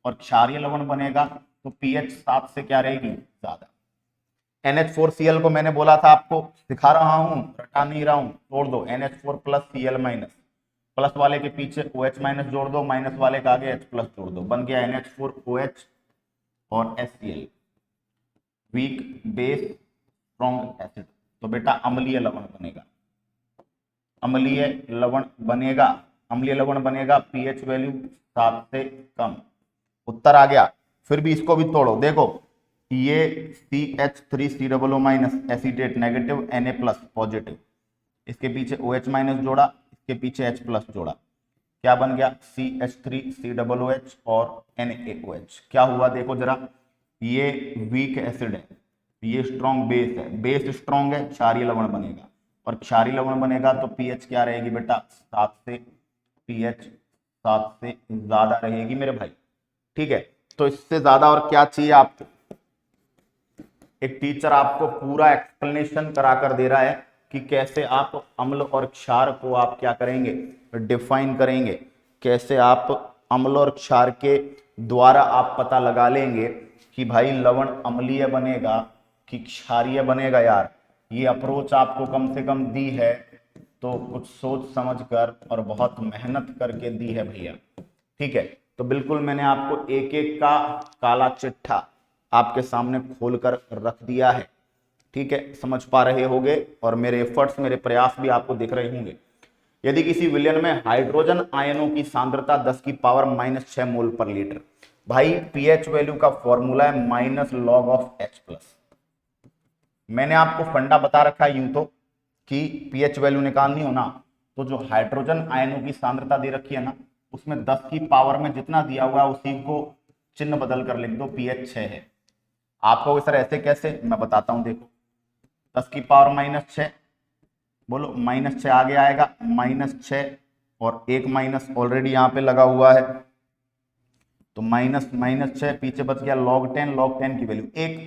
और क्षारीय लवण बनेगा तो पीएच 7 से क्या रहेगी? ज्यादा। NH4Cl को मैंने बोला था आपको, सिखा रहा हूं, रटा नहीं रहा हूं, तोड़ दो, NH4 plus Cl minus, plus वाले के पीछे OH माइनस जोड़ दो, माइनस वाले के आगे H प्लस जोड़ दो, बन गया NH4OH और HCl, weak base strong acid. तो बेटा अम्लीय लवण बनेगा, अम्लीय लवण बनेगा, अम्लीय लवण बनेगा, पीएच वैल्यू 7 से कम। उत्तर आ गया। फिर भी इसको भी तोड़ो, देखो ये CH3COO minus acetate negative, Na plus positive, इसके पीछे OH माइनस जोड़ा, इसके पीछे H प्लस जोड़ा, क्या बन गया? CH3COOH और NaOH। क्या हुआ देखो जरा, ये वीक एसिड है, ये स्ट्रॉन्ग बेस है, बेस स्ट्रॉन्ग है, क्षारीय लवण बनेगा, और क्षारीय लवण बनेगा तो पीएच क्या रहेगी बेटा 7 से, पीएच 7 से ज्यादा रहेगी मेरे भाई। ठीक है, तो इससे ज्यादा और क्या चाहिए आपको? एक टीचर आपको पूरा एक्सप्लेनेशन करा कर दे रहा है कि कैसे आप अम्ल और क्षार को आप क्या करेंगे, डिफाइन करेंगे, कैसे आप अम्ल और क्षार के द्वारा आप पता लगा लेंगे कि भाई लवण अम्लीय बनेगा कि क्षारीय बनेगा। यार ये अप्रोच आपको कम से कम दी है तो कुछ सोच समझ कर और बहुत मेहनत करके दी है भैया। ठीक है, तो बिल्कुल मैंने आपको एक एक का काला चिट्ठा आपके सामने खोलकर रख दिया है। ठीक है, समझ पा रहे होंगे और मेरे एफर्ट्स, मेरे प्रयास भी आपको दिख रहे होंगे। यदि किसी विलयन में हाइड्रोजन आयनों की सांद्रता 10 की पावर -6 मोल पर लीटर, भाई पीएच वैल्यू का फॉर्मूला है -log(H+). मैंने आपको फंडा बता रखा है यूं तो कि पीएच वैल्यू निकालनी हो ना तो जो हाइड्रोजन आयनों की सांद्रता दे रखी है ना उसमें 10 की पावर में जितना दिया हुआ है उसी को चिन्ह बदल कर लिख दो, पीएच 6 है। आपको सर ऐसे कैसे, मैं बताता हूं। देखो 10 की पावर -6, बोलो -6 आगे आएगा, -6 और एक माइनस ऑलरेडी यहाँ पे लगा हुआ है तो -6 पीछे बच गया log 10 की वैल्यू 1,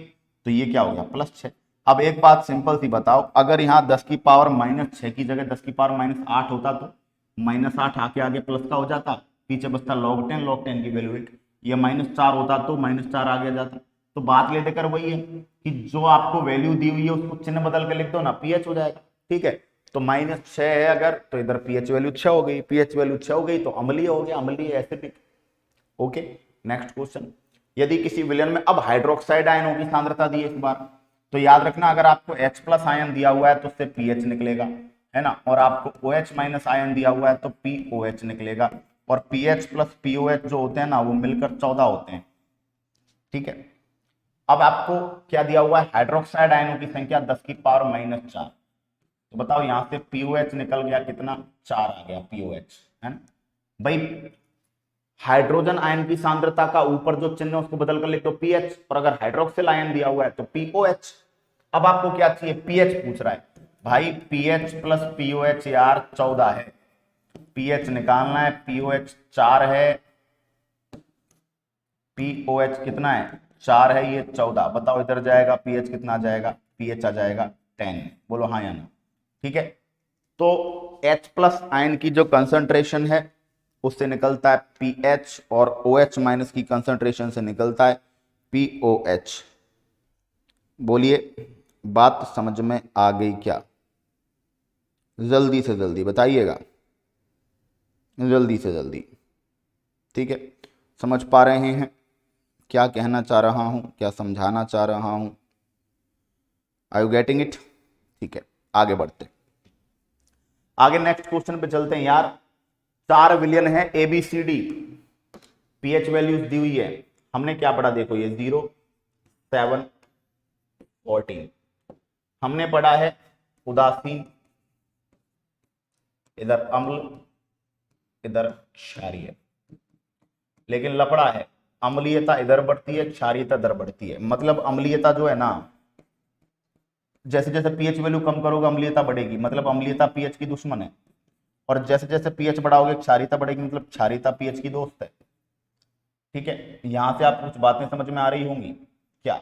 तो ये क्या हो गया +6। अब एक बात सिंपल सी बताओ, अगर यहाँ 10 की पावर -6 की जगह 10 की पावर -8 होता तो -8 आगे प्लस का हो जाता, पीछे बचता log 10 की वैल्यू 1। ये -4 होता तो -4 आगे जाता। तो बात ले लेकर वही है कि जो आपको वैल्यू दी हुई है उसको चिन्ह बदल के लिख दो ना, पीएच हो जाएगा। ठीक है, तो -6 है अगर तो इधर पीएच वैल्यू 6 हो गई, पीएच वैल्यू 6 हो गई तो अम्लीय हो गया, अम्लीय एसिडिक। Okay, next question. यदि किसी विलयन में अब हाइड्रोक्साइड आयनों की सांद्रता दी है इस बार, तो याद रखना अगर आपको H+ आयन दिया हुआ है तो उससे पीएच निकलेगा, है ना, और आपको OH- आयन दिया हुआ है तो POH निकलेगा, और पीएच प्लस पीओएच जो होते हैं ना वो मिलकर 14 होते हैं। ठीक है, अब आपको क्या दिया हुआ है, हाइड्रोक्साइड आयनों की संख्या 10 की पावर -4, तो बताओ यहां से पीओएच निकल गया कितना, 4 आ गया पीओएच, है ना भाई। हाइड्रोजन आयन की सांद्रता का ऊपर जो चिन्ह है उसको बदल कर लिख दो पीएच, और अगर हाइड्रोक्सिल आयन दिया हुआ है तो पीओएच। अब आपको क्या चाहिए, पीएच पूछ रहा है भाई, पीएच प्लस पीओएच यार 14 है, पीएच निकालना है, पीओएच 4 है, पीओएच कितना है 4 है, ये 14, बताओ इधर जाएगा पीएच कितना आ जाएगा, पीएच आ जाएगा 10, बोलो हाँ या ना। ठीक है, तो H+ आयन की जो कंसंट्रेशन है उससे निकलता है पीएच, और OH- की कंसंट्रेशन से निकलता है पीओएच। बोलिए बात समझ में आ गई क्या? जल्दी से जल्दी बताइएगा, जल्दी से जल्दी। ठीक है, समझ पा रहे हैं क्या कहना चाह रहा हूं, क्या समझाना चाह रहा हूं? Are you getting it? ठीक है, आगे बढ़ते, आगे नेक्स्ट क्वेश्चन पे चलते हैं यार। 4 विलयन है ABCD, पीएच वैल्यूज दी हुई है, हमने क्या पढ़ा देखो, ये 0, 7, 14, हमने पढ़ा है उदासीन, इधर अम्ल, इधर क्षारीय, लेकिन लफड़ा है, अम्लीयता इधर बढ़ती है, क्षारीयता इधर बढ़ती है। मतलब अम्लीयता जो है ना, जैसे जैसे पीएच वैल्यू कम करोगे अम्लीयता बढ़ेगी, मतलब अम्लीयता पीएच की दुश्मन है, और जैसे जैसे पीएच बढ़ाओगे क्षारीयता बढ़ेगी, मतलब क्षारीयता पीएच की दोस्त है। ठीक है, यहां से आप कुछ बातें समझ में आ रही होंगी क्या?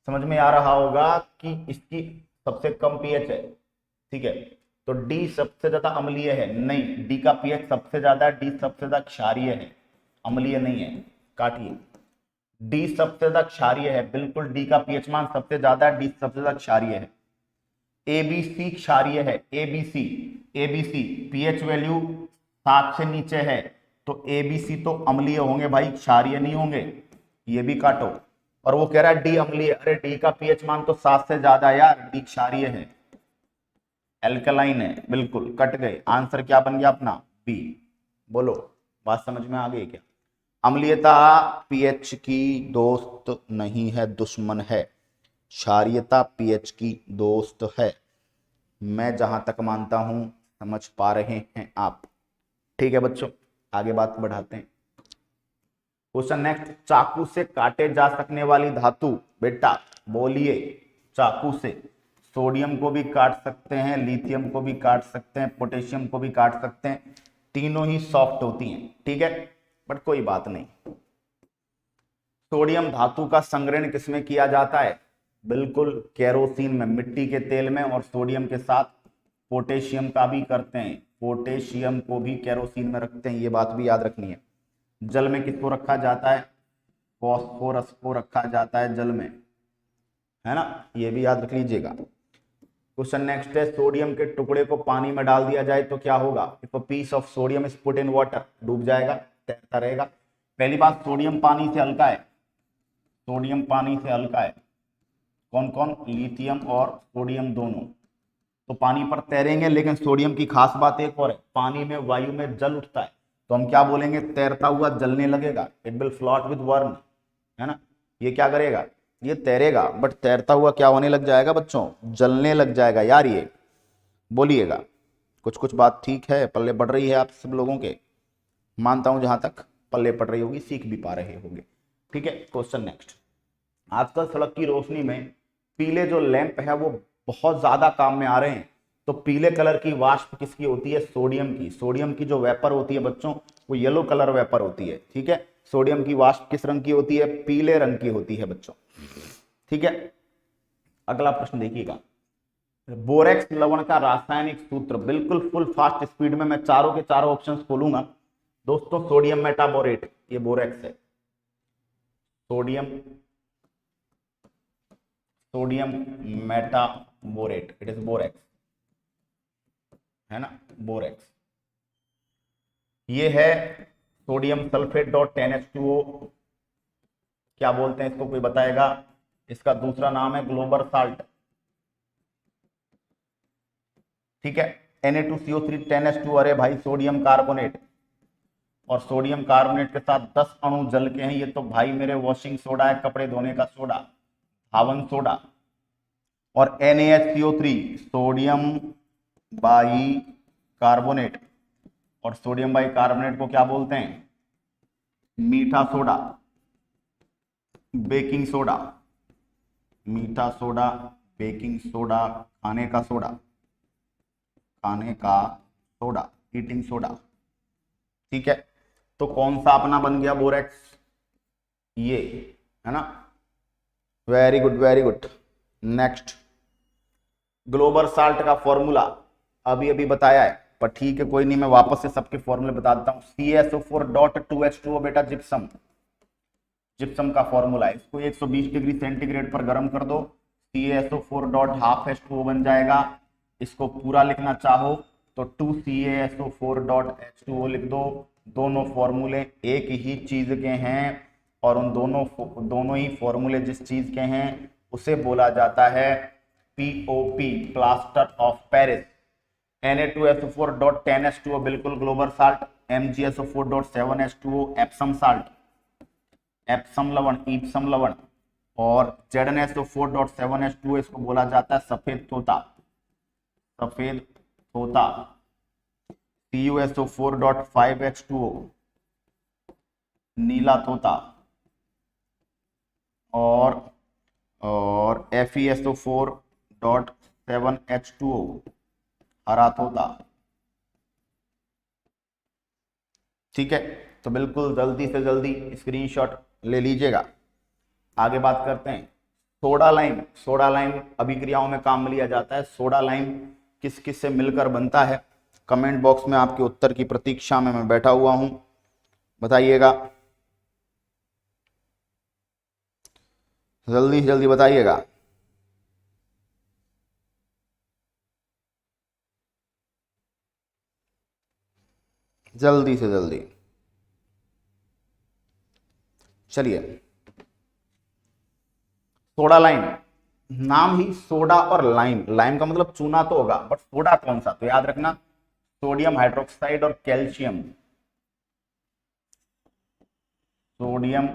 समझ में आ रहा होगा कि इसकी सबसे कम पीएच है। ठीक है, तो डी सबसे ज्यादा अम्लीय है, नहीं, डी का पीएच सबसे ज्यादा है, डी सबसे ज्यादा क्षारीय है, अम्लीय नहीं है, काटिए। डी सबसे ज्यादा क्षारीय है, बिल्कुल डी का पीएच मान सबसे ज्यादा है, डी सबसे ज्यादा क्षारीय है। एबीसी क्षारीय है, एबीसी, एबीसी पीएच वैल्यू 7 से नीचे है तो एबीसी तो अम्लीय होंगे भाई, क्षारीय नहीं होंगे, ये भी काटो। और वो कह रहा है डी अम्लीय, अरे डी का पीएच मान तो 7 से ज्यादा है यार, डी क्षारीय है, एल्कलाइन है, बिल्कुल कट गए, आंसर क्या बन गया अपना, बी। बोलो बात समझ में आ गई क्या? अम्लीयता पीएच की दोस्त नहीं है, दुश्मन है। क्षारीयता पीएच की दोस्त है, मैं जहां तक मानता हूं, समझ पा रहे हैं आप? ठीक है बच्चों, आगे बात बढ़ाते हैं। क्वेश्चन नेक्स्ट, चाकू से काटे जा सकने वाली धातु, बेटा बोलिए, चाकू से सोडियम को भी काट सकते हैं, लिथियम को भी काट सकते हैं, पोटेशियम को भी काट सकते हैं, तीनों ही सॉफ्ट होती हैं, ठीक है, बट कोई बात नहीं। सोडियम धातु का संग्रहण किसमें किया जाता है? बिल्कुल केरोसिन में, मिट्टी के तेल में, और सोडियम के साथ पोटेशियम का भी करते हैं, पोटेशियम को भी केरोसिन में रखते हैं, ये बात भी याद रखनी है। जल में किसको रखा जाता है? फॉस्फोरस को रखा जाता है जल में, है ना, ये भी याद रख लीजिएगा। क्वेश्चन नेक्स्ट है, सोडियम के टुकड़े को पानी में डाल दिया जाए तो क्या होगा? If a piece of sodium is put in water, डूब जाएगा, तैरता रहेगा। पहली बात, सोडियम पानी से हल्का है, सोडियम पानी से हल्का है। कौन कौन? लिथियम और सोडियम दोनों, तो पानी पर तैरेंगे। लेकिन सोडियम की खास बात एक और है, पानी में वायु में जल उठता है, तो हम क्या बोलेंगे? तैरता हुआ जलने लगेगा, it will float with warm, है ना। ये क्या करेगा? ये तैरेगा, बट तैरता हुआ क्या होने लग जाएगा बच्चों? जलने लग जाएगा यार। ये बोलिएगा, कुछ कुछ बात ठीक है, पल्ले पड़ रही है आप सब लोगों के, मानता हूं जहां तक पल्ले पड़ रही होगी, सीख भी पा रहे होंगे, ठीक है। क्वेश्चन नेक्स्ट, आजकल सड़क की रोशनी में पीले जो लैंप है वो बहुत ज्यादा काम में आ रहे हैं, तो पीले कलर की वाष्प किसकी होती है? सोडियम की। सोडियम की जो वेपर होती है बच्चों, वो येलो कलर वेपर होती है, ठीक है। सोडियम की वाष्प किस रंग की होती है? पीले रंग की होती है बच्चों, ठीक है। अगला प्रश्न देखिएगा, बोरेक्स लवण का रासायनिक सूत्र, बिल्कुल फुल फास्ट स्पीड में मैं चारों के चारों ऑप्शंस खोलूंगा दोस्तों। सोडियम मेटाबोरेट, ये बोरेक्स है, sodium sodium metaborate, it is borax, है ना, बोरेक्स। ये है सोडियम सल्फेट डॉट 10H2O, क्या बोलते हैं इसको, कोई बताएगा? इसका दूसरा नाम है ग्लोबल साल्ट, ठीक है। Na2CO3 10H2, अरे भाई सोडियम कार्बोनेट, और सोडियम कार्बोनेट के साथ 10 अणु जल के हैं, ये तो भाई मेरे वॉशिंग सोडा है, कपड़े धोने का सोडा, धावन सोडा। और NaHCO3 सोडियम बाई कार्बोनेट, और सोडियम बाई कार्बोनेट को क्या बोलते हैं? मीठा सोडा, बेकिंग सोडा, मीठा सोडा, बेकिंग सोडा, खाने का सोडा, खाने का सोडा, ईटिंग सोडा, ठीक है। तो कौन सा अपना बन गया बोरेक्स? ये, है ना, very good very good. Next, global salt का फॉर्मूला अभी अभी बताया है, पर ठीक है कोई नहीं, मैं वापस से सबके फॉर्मूले बता देता हूं। CaSO4.2H2O बेटा जिप्सम, जिप्सम का फॉर्मूला है, इसको 120 डिग्री सेंटीग्रेड पर गर्म कर दो, CaSO4.12H2O बन जाएगा। इसको पूरा लिखना चाहो तो 2CaSO4.H2O लिख दो। दोनों फॉर्मूले एक ही चीज के हैं, और उन दोनों ही फॉर्मूले जिस चीज के हैं उसे बोला जाता है POP, plaster of Paris. Na2SO4.10H2O बिल्कुल global salt, MgSO4.7H2O Epsom salt, Epsom लवण, ईप्सम लवण, और ZnSO4.7H2O इसको बोला जाता है सफेद तोता, सफेद तोता। CuSO4.5H2O नीला तोता, और FeSO4.7H2O हरा तोता, ठीक है। तो बिल्कुल जल्दी से जल्दी स्क्रीनशॉट ले लीजिएगा। आगे बात करते हैं सोडा लाइम। सोडा लाइम अभिक्रियाओं में काम में लिया जाता है। सोडा लाइम किस किस से मिलकर बनता है? कमेंट बॉक्स में आपके उत्तर की प्रतीक्षा में मैं बैठा हुआ हूं, बताइएगा, जल्दी से जल्दी बताइएगा। जल्दी से जल्दी, चलिए। सोडा लाइम, नाम ही सोडा और लाइम, लाइम का मतलब चूना तो होगा, बट सोडा कौन सा? तो याद रखना सोडियम हाइड्रोक्साइड और कैल्शियम, सोडियम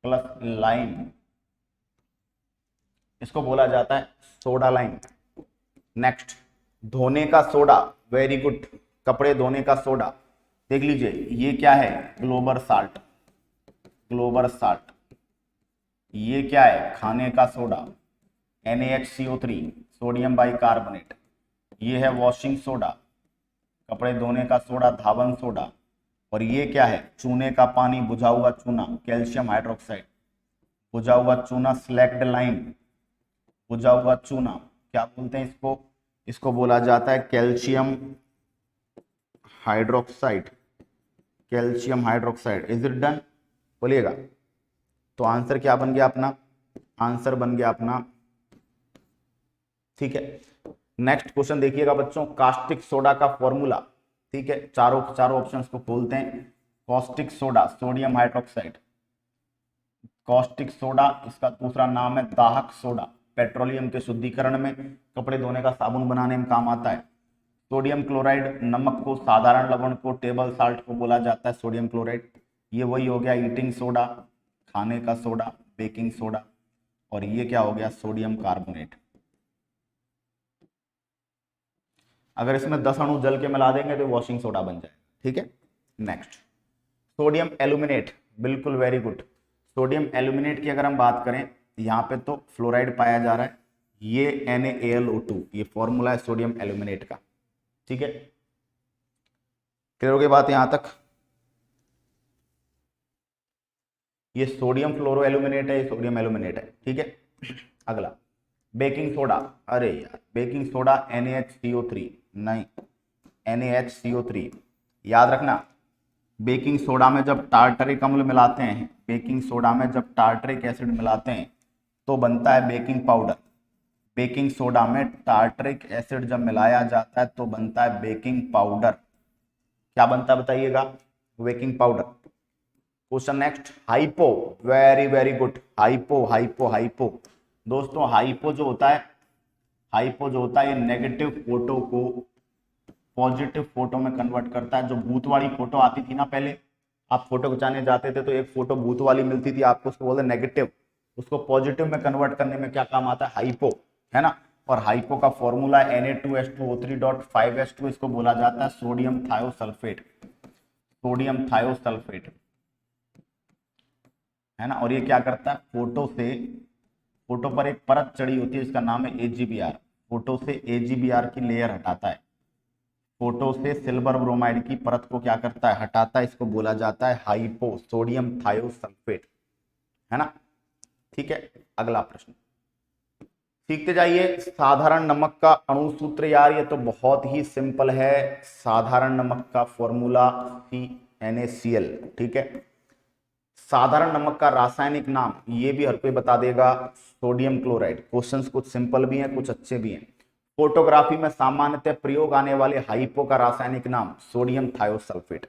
प्लस लाइम, इसको बोला जाता है सोडा लाइम। नेक्स्ट, धोने का सोडा, वेरी गुड, कपड़े धोने का सोडा, देख लीजिए ये क्या है? Global salt, Glauber salt. ये क्या है, खाने का सोडा NaHCO3 सोडियम बाइकार्बोनेट। ये है वॉशिंग सोडा, कपड़े धोने का सोडा धावन सोडा। और ये क्या है, चूने का पानी, बुझा हुआ चूना कैल्शियम हाइड्रोक्साइड। बुझा हुआ चूना स्लैक्ड लाइम, बुझा हुआ चूना क्या बोलते हैं इसको, इसको बोला जाता है calcium hydroxide. Calcium hydroxide. Is it done, बोलिएगा। तो आंसर क्या बन गया अपना, आंसर बन गया अपना, ठीक है। नेक्स्ट क्वेश्चन देखिएगा बच्चों, कास्टिक सोडा का फॉर्मूला, ठीक है। चारों ऑप्शंस को खोलते हैं। Caustic soda sodium hydroxide, caustic soda, इसका दूसरा नाम है दाहक सोडा, पेट्रोलियम के शुद्धिकरण में, कपड़े धोने का साबुन बनाने में काम आता है। सोडियम क्लोराइड, नमक को, साधारण लवण को, टेबल साल्ट को बोला जाता है सोडियम क्लोराइड। ये वही हो गया ईटिंग सोडा, खाने का सोडा, बेकिंग सोडा। और ये क्या हो गया, सोडियम कार्बोनेट। अगर इसमें 10 अणु जल के मिला देंगे तो वॉशिंग सोडा बन जाए, ठीक है। नेक्स्ट, सोडियम एल्यूमिनेट, बिल्कुल वेरी गुड। सोडियम एल्यूमिनेट की अगर हम बात करें, यहाँ पे तो फ्लोराइड पाया जा रहा है, ये NaAlO2, ये फॉर्मूला है सोडियम एल्यूमिनेट का, ठीक है। क्लियर हो गई बात यहां तक। ये सोडियम फ्लोरो एल्यूमिनेट है, ये सोडियम एल्यूमिनेट है, ठीक है। अगला, बेकिंग सोडा, अरे यार बेकिंग सोडा NaHCO3, नहीं NaHCO3, याद रखना। बेकिंग सोडा में जब टार्टरिक अम्ल मिलाते हैं, बेकिंग सोडा में जब टार्टरिक एसिड मिलाते हैं तो बनता है बेकिंग पाउडर। बेकिंग सोडा में टार्टरिक एसिड जब मिलाया जाता है तो बनता है बेकिंग पाउडर। क्या बनता है बताइएगा, baking powder. Question next, hypo, very very good. Hypo hypo hypo, दोस्तों हाइपो जो होता है, हाइपो जो होता है ये नेगेटिव फोटो को पॉजिटिव फोटो में कन्वर्ट करता है। जो भूत वाली फोटो आती थी ना पहले, आप फोटो खिंचाने जाते थे तो एक फोटो भूत वाली मिलती थी आपको, उसको बोलते नेगेटिव, उसको पॉजिटिव में कन्वर्ट करने में क्या काम आता है, हाइपो, है ना। और हाइपो का फॉर्मूला Na2H2O3.5H2, इसको बोला जाता है सोडियम थायोसल्फेट, सोडियम थायोसल्फेट, है ना। और ये क्या करता है, फोटो पर एक परत चढ़ी होती है, इसका नाम है AgBr, फोटो से AgBr की लेयर हटाता है, फोटो से सिल्वर ब्रोमाइड की परत को क्या करता है, हटाता है, इसको बोला जाता है हाइपो, सोडियम थायोसल्फेट, है ना, ठीक है। अगला प्रश्न सीखते जाइए। साधारण नमक का अणु सूत्र, यार ये तो बहुत ही सिंपल है। साधारण नमक का फॉर्मूला CnACl, ठीक है। साधारण नमक का रासायनिक नाम, ये भी हर कोई बता देगा, सोडियम क्लोराइड। क्वेश्चंस कुछ सिंपल भी हैं, कुछ अच्छे भी हैं। फोटोग्राफी में सामान्यतः प्रयोग आने वाले हाइपो का रासायनिक नाम सोडियम थायोसल्फेट।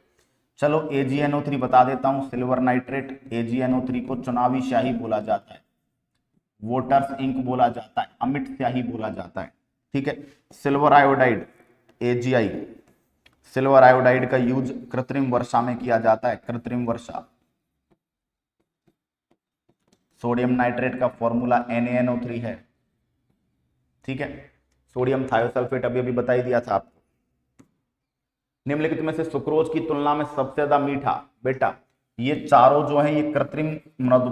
चलो AgNO3 बता देता हूं, सिल्वर नाइट्रेट। AgNO3 को चुनावी स्याही बोला जाता है, वोटर्स इंक बोला जाता है, अमिट स्याही बोला जाता है, ठीक है। Silver iodide AgI, silver iodide का यूज कृत्रिम वर्षा में किया जाता है, कृत्रिम वर्षा। सोडियम नाइट्रेट का फॉर्मूला NaNO3 है, ठीक है। सोडियम थायोसल्फेट अभी अभी बता ही दिया था आपको। निम्नलिखित में से सुक्रोज की तुलना में सबसे ज्यादा मीठा, बेटा ये चारों जो हैं ये कृत्रिम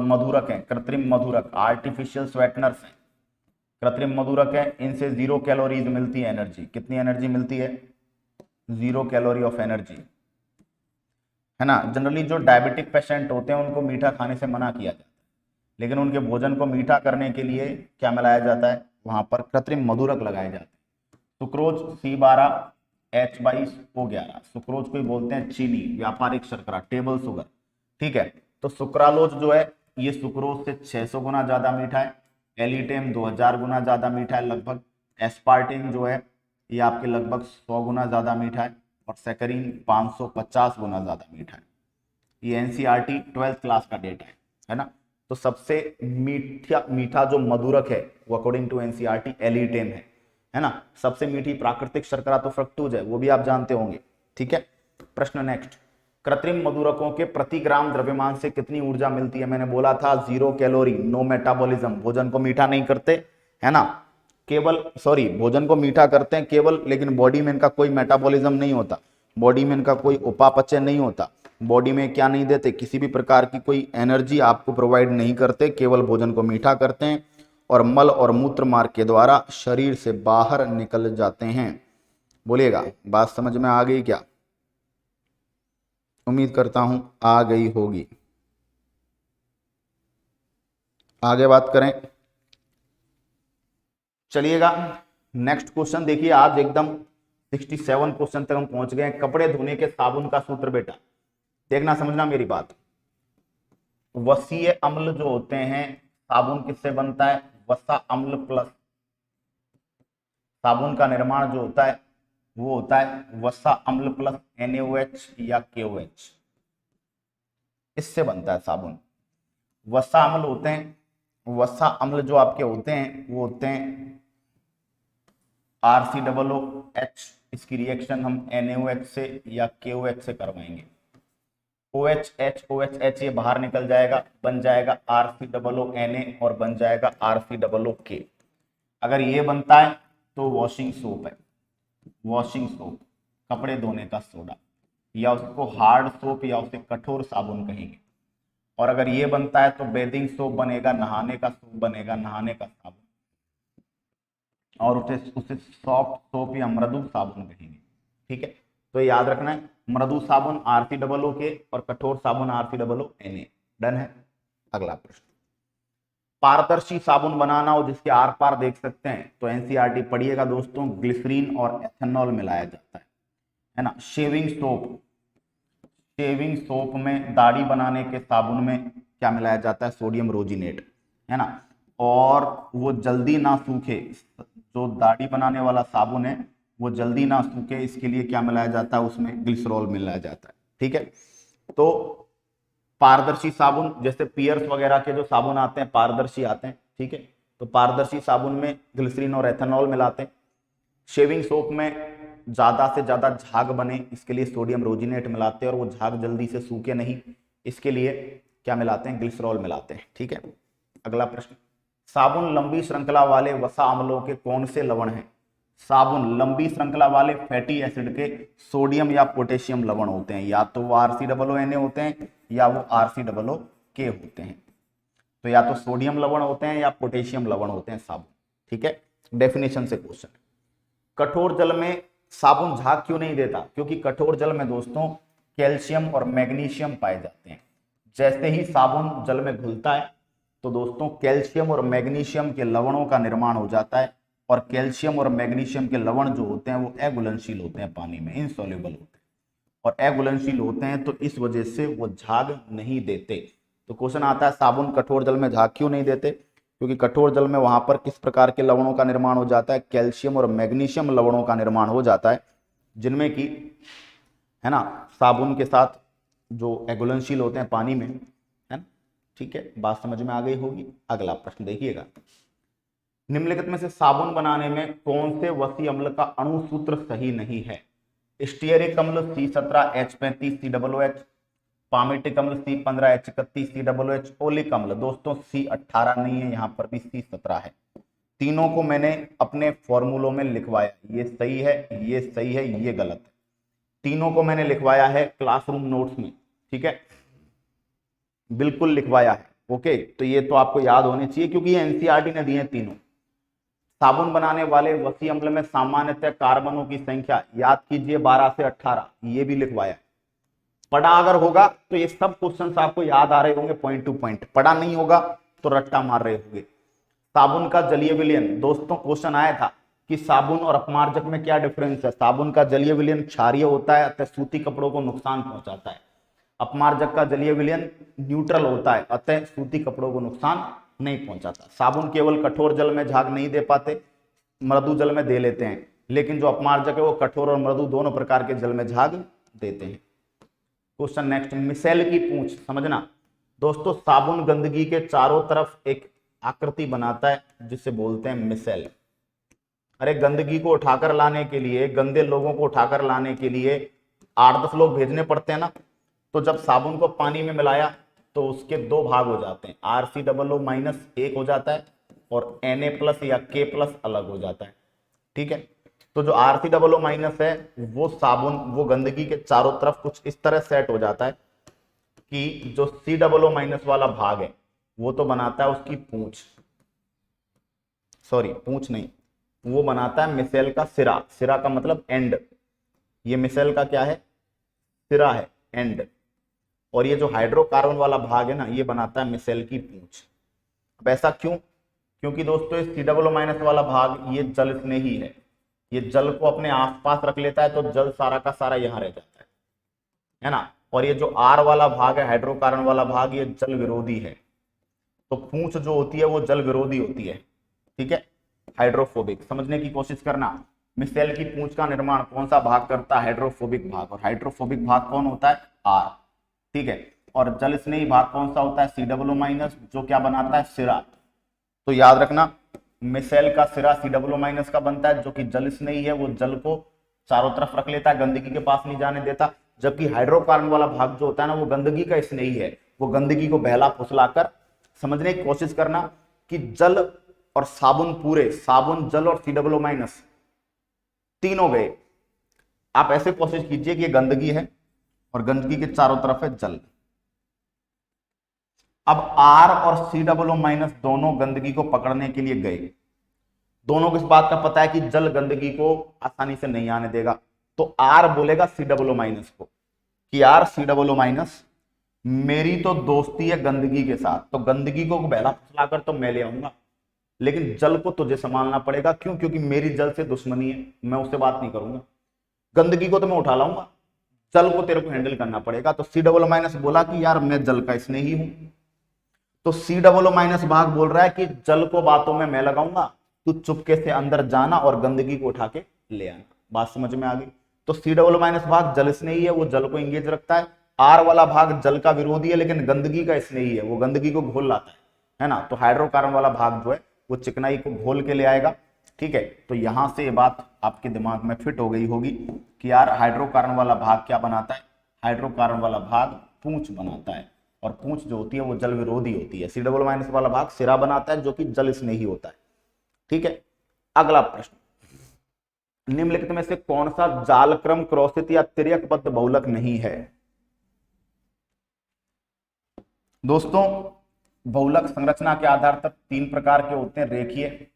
मधुरक हैं, कृत्रिम मधुरक, आर्टिफिशियल स्वेटनर्स हैं, कृत्रिम मधुरक है। इनसे 0 कैलोरीज मिलती है एनर्जी। कितनी एनर्जी मिलती है, 0 कैलोरी ऑफ एनर्जी, है ना। जनरली जो डायबिटिक पेशेंट होते हैं उनको मीठा खाने से मना किया जाता है, लेकिन उनके भोजन को मीठा करने के लिए क्या मिलाया जाता है, वहां पर कृत्रिम मधुरक लगाए जाते हैं। सुक्रोज C12H22O11, सुक्रोज को बोलते हैं चीनी, व्यापारिक शर्करा, टेबल शुगर, ठीक है। तो सुक्रालोज जो है ये सुक्रोज से 600 गुना ज्यादा मीठा है। एलिटेम 2000 गुना ज्यादा मीठा है लगभग। एस्पार्टिन जो है ये आपके लगभग 100 गुना ज्यादा मीठा है। और सैकरीन 550 गुना ज्यादा मीठा है। ये NCERT 12th क्लास का डेटा है ना। तो सबसे मीठा जो मधुरक है वो अकॉर्डिंग टू NCERT एलिटेम है ना। सबसे मीठी प्राकृतिक शर्करा तो फ्रक्टोज है, वो भी आप जानते होंगे, ठीक है। प्रश्न नेक्स्ट, कृत्रिम मधुरकों के प्रति ग्राम द्रव्यमान से कितनी ऊर्जा मिलती है। मैंने बोला था 0 कैलोरी, नो मेटाबॉलिज्म, भोजन को मीठा नहीं करते, है ना। केवल भोजन को मीठा करते हैं केवल, लेकिन बॉडी में इनका कोई मेटाबॉलिज्म नहीं होता, बॉडी में इनका कोई उपापचय नहीं होता। बॉडी में क्या नहीं देते, किसी भी प्रकार की कोई एनर्जी आपको प्रोवाइड नहीं करते, केवल भोजन को मीठा करते हैं और मल और मूत्र मार्ग के द्वारा शरीर से बाहर निकल जाते हैं। बोलिएगा, बात समझ में आ गई क्या? उम्मीद करता हूं आ गई होगी। आगे बात करें, चलिएगा नेक्स्ट क्वेश्चन देखिए। आज एकदम 67 क्वेश्चन तक हम पहुंच गए हैं। कपड़े धोने के साबुन का सूत्र बेटा, देखना समझना मेरी बात। वसीय अम्ल जो होते हैं, साबुन किससे बनता है? वसा अम्ल प्लस, साबुन का निर्माण जो होता है वो होता है वसा अम्ल प्लस NaOH या KOH, इससे बनता है साबुन। वसा अम्ल होते हैं, वसा अम्ल जो आपके होते हैं वो होते हैं RCOOH, इसकी रिएक्शन हम NaOH से या KOH से करवाएंगे। OH ये बाहर निकल जाएगा, बन जाएगा RCOONA और बन जाएगा RCOOK। अगर ये बनता है तो वॉशिंग सोप है, वॉशिंग सोप, कपड़े धोने का सोडा, या उसको हार्ड सोप या उसे कठोर साबुन कहेंगे। और अगर ये बनता है तो बेदिंग सोप बनेगा, नहाने का सोप बनेगा, नहाने का साबुन, और उसे सॉफ्ट सोप या मृदु साबुन कहेंगे। ठीक है, तो याद रखना है, मृदु साबुन RCOOK और कठोर साबुन RCOONA। डन है। अगला प्रश्न, पारदर्शी साबुन बनाना हो जिसके आर पार देख सकते हैं, तो NCERT पढ़िएगा दोस्तों। ग्लिसरीन और एथेनॉल मिलाया जाता है ना। शेविंग सोप, शेविंग सोप में दाढ़ी बनाने के साबुन में क्या मिलाया जाता है? सोडियम रोजिनेट, है ना। और वो जल्दी ना सूखे, जो दाढ़ी बनाने वाला साबुन है वो जल्दी ना सूखे, इसके लिए क्या मिलाया जाता है? उसमें ग्लिसरॉल मिलाया जाता है। ठीक है, तो पारदर्शी साबुन, जैसे पियर्स वगैरह के जो साबुन आते हैं पारदर्शी आते हैं। ठीक है, तो पारदर्शी साबुन में ग्लिसरीन और एथेनॉल मिलाते हैं। शेविंग सोप में ज्यादा से ज्यादा झाग बने, इसके लिए सोडियम रोजिनेट मिलाते हैं, और वो झाग जल्दी से सूखे नहीं, इसके लिए क्या मिलाते हैं? ग्लिसरॉल मिलाते हैं। ठीक है, अगला प्रश्न, साबुन लंबी श्रृंखला वाले वसा अम्लों के कौन से लवण हैं? साबुन लंबी श्रृंखला वाले फैटी एसिड के सोडियम या पोटेशियम लवण होते हैं, या तो वो RCOONA होते हैं या वो RCOOK होते हैं। तो या तो सोडियम लवण होते हैं या पोटेशियम लवण होते हैं साबुन। ठीक है, डेफिनेशन से क्वेश्चन। कठोर जल में साबुन झाग क्यों नहीं देता? क्योंकि कठोर जल में दोस्तों कैल्शियम और मैग्नीशियम पाए जाते हैं। जैसे ही साबुन जल में घुलता है तो दोस्तों कैल्शियम और मैग्नीशियम के लवणों का निर्माण हो जाता है, और कैल्शियम और मैग्नीशियम के लवण जो होते हैं वो अघुलनशील होते हैं, पानी में इनसॉल्युबल होते हैं, और अघुलनशील होते हैं, तो इस वजह से वो झाग नहीं देते। तो क्वेश्चन आता है साबुन कठोर जल में झाग क्यों नहीं देते? क्योंकि कठोर जल में वहां पर किस प्रकार के लवणों का निर्माण हो जाता है? कैल्शियम और मैग्नीशियम लवणों का निर्माण हो जाता है, जिनमें कि, है ना, साबुन के साथ जो अघुलनशील होते हैं पानी में, है ना। ठीक है, बात समझ में आ गई होगी। अगला प्रश्न देखिएगा, निम्नलिखित में से साबुन बनाने में कौन से वसी अम्ल का अणु सूत्र सही नहीं है? स्टीयरिक अम्ल C17H35COOH, पामेटिक अम्ल C15H31COOH, ओलिक अम्ल दोस्तों C18 नहीं है, यहां पर भी C17 है। तीनों को मैंने अपने फॉर्मूलों में लिखवाया, ये सही है, ये सही है, ये गलत है। तीनों को मैंने लिखवाया है क्लासरूम नोट्स में। ठीक है, बिल्कुल लिखवाया है। ओके, तो ये तो आपको याद होने चाहिए क्योंकि ये NCERT ने दिए हैं तीनों। साबुन बनाने वाले वसी अम्ल में सामान्यतः कार्बनों की संख्या याद कीजिए 12 से 18, ये भी लिखवाया है। पढ़ा अगर होगा तो ये सब क्वेश्चंस आपको याद आ रहे होंगे पॉइंट टू पॉइंट, पढ़ा नहीं होगा तो रट्टा मार रहे होंगे। साबुन का जलीय विलयन, दोस्तों क्वेश्चन आया था कि साबुन और अपमार्जक में क्या डिफरेंस है? साबुन का जलीय विलयन क्षारीय होता है, अतः सूती कपड़ों को नुकसान पहुंचाता है। अपमार्जक का जलीय विलयन न्यूट्रल होता है, अतः सूती कपड़ों को नुकसान नहीं पहुंचाता। साबुन केवल कठोर जल में झाग नहीं दे पाते, मृदु जल में दे लेते हैं, लेकिन जो अपमार्जक है वो कठोर और मृदु दोनों प्रकार के जल में झाग देते हैं। क्वेश्चन नेक्स्ट, मिसेल की पूंछ समझना दोस्तों। साबुन गंदगी के चारों तरफ एक आकृति बनाता है जिसे बोलते हैं मिसेल। अरे गंदगी को उठाकर लाने के लिए, गंदे लोगों को उठाकर लाने के लिए 8-10 लोग भेजने पड़ते हैं ना। तो जब साबुन को पानी में मिलाया तो उसके दो भाग हो जाते हैं, RCOO- एक हो जाता है और Na+ या K+ अलग हो जाता है। ठीक है, तो जो RCOO- है वो साबुन, वो गंदगी के चारों तरफ कुछ इस तरह सेट हो जाता है कि जो COO- वाला भाग है वो तो बनाता है उसकी पूंछ, सॉरी पूंछ नहीं, वो बनाता है मिसेल का सिरा, सिरा का मतलब एंड, ये मिसेल का क्या है, सिरा है, एंड। और ये जो हाइड्रोकार्बन वाला भाग है ना, ये बनाता है मिसेल की पूंछ। अब ऐसा क्यों? क्योंकि दोस्तों इस COO- वाला भाग ये जल स्नेही है, ये जल को अपने आसपास रख लेता है, तो जल सारा का सारा यहां रह जाता है ना। और ये जो R वाला भाग है, हाइड्रोकार्बन वाला भाग, ये जल विरोधी है, तो पूंछ जो होती है वो जल विरोधी होती है, ठीक है, हाइड्रोफोबिक। समझने की कोशिश करना, मिसेल की पूंछ का निर्माण कौन सा भाग करता है, हाइड्रोफोबिक भाग, और हाइड्रोफोबिक भाग कौन होता है, R, ठीक है। और जल स्नेही भाग कौन सा होता है, COO-, जो क्या बनाता है, सिरा। तो याद रखना, मिसेल का सिरा COO- का बनता है, जो कि जल स्नेही है, वो जल को चारों तरफ रख लेता है, गंदगी के पास नहीं जाने देता। जबकि हाइड्रोकार्बन वाला भाग जो होता है ना, वो गंदगी का स्नेही है, वो गंदगी को बहला फुसलाकर, समझने की कोशिश करना कि जल और साबुन, पूरे साबुन, जल और COO- तीनों गए। आप ऐसे कोशिश कीजिए कि ये गंदगी है और गंदगी के चारों तरफ है जल। अब R और COO- दोनों गंदगी को पकड़ने के लिए गए, दोनों को इस बात का पता है कि जल गंदगी को आसानी से नहीं आने देगा, तो R बोलेगा COO- को कि यार COO- मेरी तो दोस्ती है गंदगी के साथ, तो गंदगी को बहला फुसलाकर तो मैं ले आऊंगा, लेकिन जल को तुझे संभालना पड़ेगा। क्यों? क्योंकि मेरी जल से दुश्मनी है, मैं उससे बात नहीं करूंगा, गंदगी को तो मैं उठा लाऊंगा, जल को तेरे को हैंडल करना पड़ेगा। तो COO- बोला कि यार मैं जल का स्नेही हूं, तो COO- भाग बोल रहा है कि जल को बातों में मैं लगाऊंगा, तू चुपके से अंदर जाना और गंदगी को उठा के ले आना। बात समझ में आ गई? तो COO- भाग जल स्नेही है, वो जल को इंगेज रखता है। R वाला भाग जल का विरोधी है, लेकिन गंदगी का स्नेही है, वो गंदगी को घोल लाता है ना। तो हाइड्रोकार्बन वाला भाग जो है वो चिकनाई को घोल के ले आएगा, ठीक है। तो यहां से ये बात आपके दिमाग में फिट हो गई होगी कि यार हाइड्रोकार्बन वाला भाग क्या बनाता है, हाइड्रोकार्बन वाला भाग पूंछ बनाता है, और पूंछ जो होती है वो जल विरोधी होती है। COO- वाला भाग सिरा बनाता है, जो कि जल स्नेही होता है, ठीक है। अगला प्रश्न, निम्नलिखित में से कौन सा जालक्रम क्रॉसित या तिर्यकबद्ध बहुलक नहीं है? दोस्तों बहुलक संरचना के आधार पर तीन प्रकार के होते हैं, रेखीय,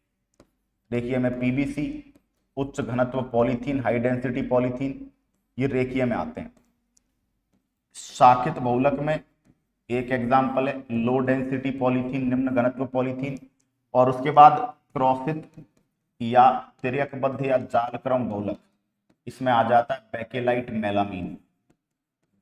रेखीय में PVC, उच्च घनत्व पॉलीथीन, हाई डेंसिटी पॉलीथीन, ये रेखीय में आते हैं। शाखित बहुलक में एक एग्जाम्पल है लो डेंसिटी पॉलीथीन, निम्न घनत्व पॉलीथीन। और उसके बाद क्रॉसित या तिर्यकबद्ध या जालक्रम बहुलक, इसमें आ जाता है बेकेलाइट मेलामीन,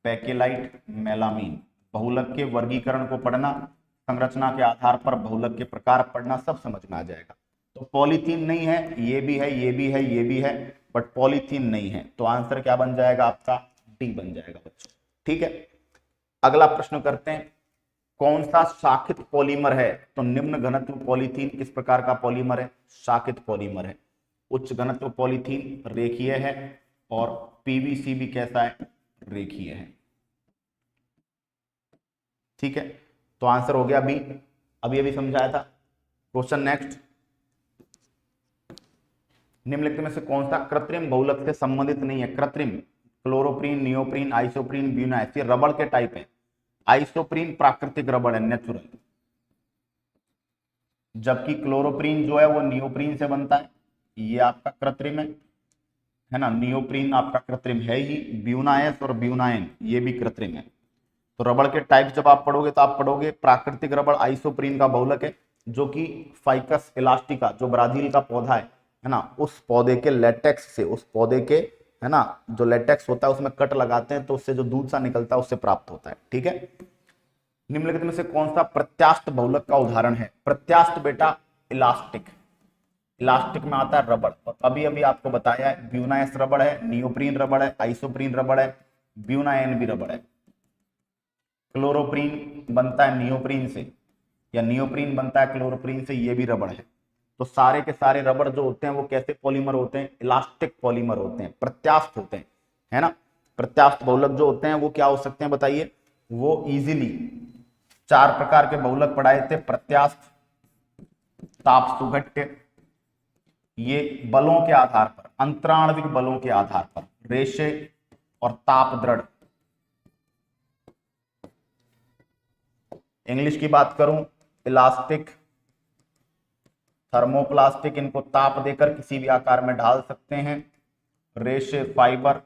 बेकेलाइट मेलामीन। बहुलक के वर्गीकरण को पढ़ना, संरचना के आधार पर बहुलक के प्रकार पढ़ना, सब समझ में आ जाएगा। तो पॉलीथीन नहीं है, ये भी है, ये भी है, ये भी है, बट पॉलीथीन नहीं है, तो आंसर क्या बन जाएगा आपका, डी बन जाएगा बच्चों, ठीक है। अगला प्रश्न करते हैं, कौन सा शाखित पॉलीमर है? तो निम्न घनत्व पॉलीथीन किस प्रकार का पॉलीमर है, शाखित पॉलीमर है। उच्च घनत्व पॉलीथीन रेखीय है, और PVC भी कैसा है, रेखीय है, ठीक है। तो आंसर हो गया बी, अभी अभी समझाया था। क्वेश्चन नेक्स्ट, निम्नलिखित में से कौन सा कृत्रिम बहुलक से संबंधित नहीं है? कृत्रिम, क्लोरोप्रीन, नियोप्रीन, आइसोप्रीन, ब्यूनाइस, ये रबड़ के टाइप है। आइसोप्रीन प्राकृतिक रबड़ है, नेचुरल, जबकि क्लोरोप्रीन जो है वो नियोप्रीन से बनता है, ये आपका कृत्रिम है ना, नियोप्रीन आपका कृत्रिम है ही। ब्यूनाइस और ब्यूनाइन ये भी कृत्रिम है। तो रबड़ के टाइप जब आप पढ़ोगे तो आप पढ़ोगे प्राकृतिक रबड़ आइसोप्रीन का बहुलक है, जो कि फाइकस इलास्टिका, जो ब्राजील का पौधा है ना, उस पौधे के लेटेक्स से, उस पौधे के, है ना, जो लेटेक्स होता है उसमें कट लगाते हैं तो उससे जो दूध सा निकलता है उससे प्राप्त होता है, ठीक है। निम्नलिखित में से कौन सा प्रत्यास्थ बहुलक का उदाहरण है? प्रत्यास्थ बेटा इलास्टिक, इलास्टिक में आता है रबड़, और अभी अभी आपको बताया है ब्यूनाइस रबड़ है, नियोप्रीन रबड़ है, आइसोप्रीन रबड़ है, ब्यूनाइन भी रबड़ है। क्लोरोप्रीन बनता है नियोप्रीन से, या नियोप्रीन बनता है क्लोरोप्रीन से, ये भी रबड़ है। तो सारे के सारे रबड़ जो होते हैं वो कैसे पॉलीमर होते हैं? इलास्टिक पॉलीमर होते हैं, प्रत्यास्थ होते हैं, है ना। प्रत्यास्थ बहुलक जो होते हैं वो क्या हो सकते हैं बताइए? वो इजीली चार प्रकार के बहुलक पढ़ाए थे, प्रत्यास्थ, ताप सुघट्य, ये बलों के आधार पर, अंतराणविक बलों के आधार पर, रेशे और ताप दृढ़, इंग्लिश की बात करूं, इलास्टिक, थर्मोप्लास्टिक, इनको ताप देकर किसी भी आकार में ढाल सकते हैं। रेशे फाइबर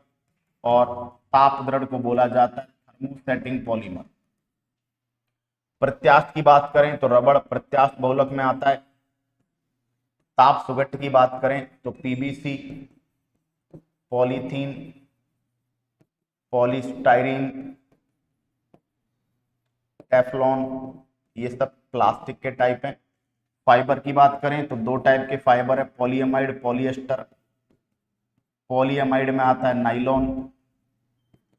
और ताप दृढ़ को बोला जाता है थर्मोसेटिंग पॉलीमर। प्रत्यास्थ की बात करें तो रबड़ प्रत्यास्थ बहुलक में आता है। ताप सुगठ की बात करें तो पीवीसी, पॉलीथीन, पॉलीस्टाइरीन, टेफ्लॉन, ये सब प्लास्टिक के टाइप हैं। फाइबर की बात करें तो दो टाइप के फाइबर है, पॉलीएमाइड, पॉलीएस्टर। पॉलीएमाइड में आता है नाइलॉन,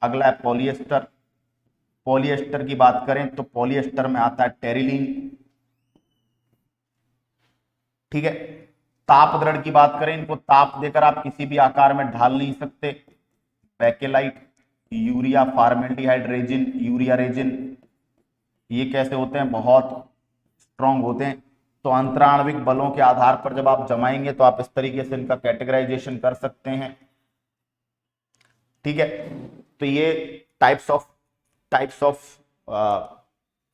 अगला है पॉलीएस्टर। पॉलीएस्टर की बात करें तो पॉलीएस्टर में आता है टेरिलीन। ठीक है। ताप दृढ़ की बात करें, इनको ताप देकर आप किसी भी आकार में ढाल नहीं सकते। Bakelite, urea formaldehyde resin, urea resin, ये कैसे होते हैं, बहुत स्ट्रॉन्ग होते हैं। तो अंतराणविक बलों के आधार पर जब आप जमाएंगे तो आप इस तरीके से इनका कैटेगराइजेशन कर सकते हैं। ठीक है। तो ये types of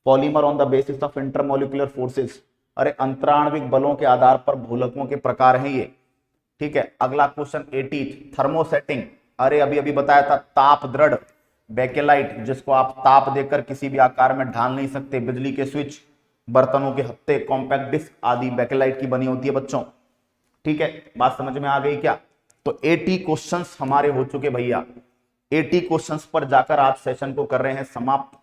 polymer on the basis of intermolecular forces, अरे अंतराणविक बलों के आधार पर बहुलकों के प्रकार हैं ये। ठीक है। अगला क्वेश्चन 80, थर्मोसेटिंग, अरे अभी अभी बताया था ताप दृढ़। बेकेलाइट, जिसको आप ताप देकर किसी भी आकार में ढाल नहीं सकते। बिजली के स्विच, बर्तनों के हत्थे, कॉम्पैक्ट डिस्क आदि बेकेलाइट की बनी होती है बच्चों। ठीक है, बात समझ में आ गई क्या? तो 80 क्वेश्चंस हमारे हो चुके भैया। 80 क्वेश्चंस पर जाकर आज सेशन को कर रहे हैं समाप्त।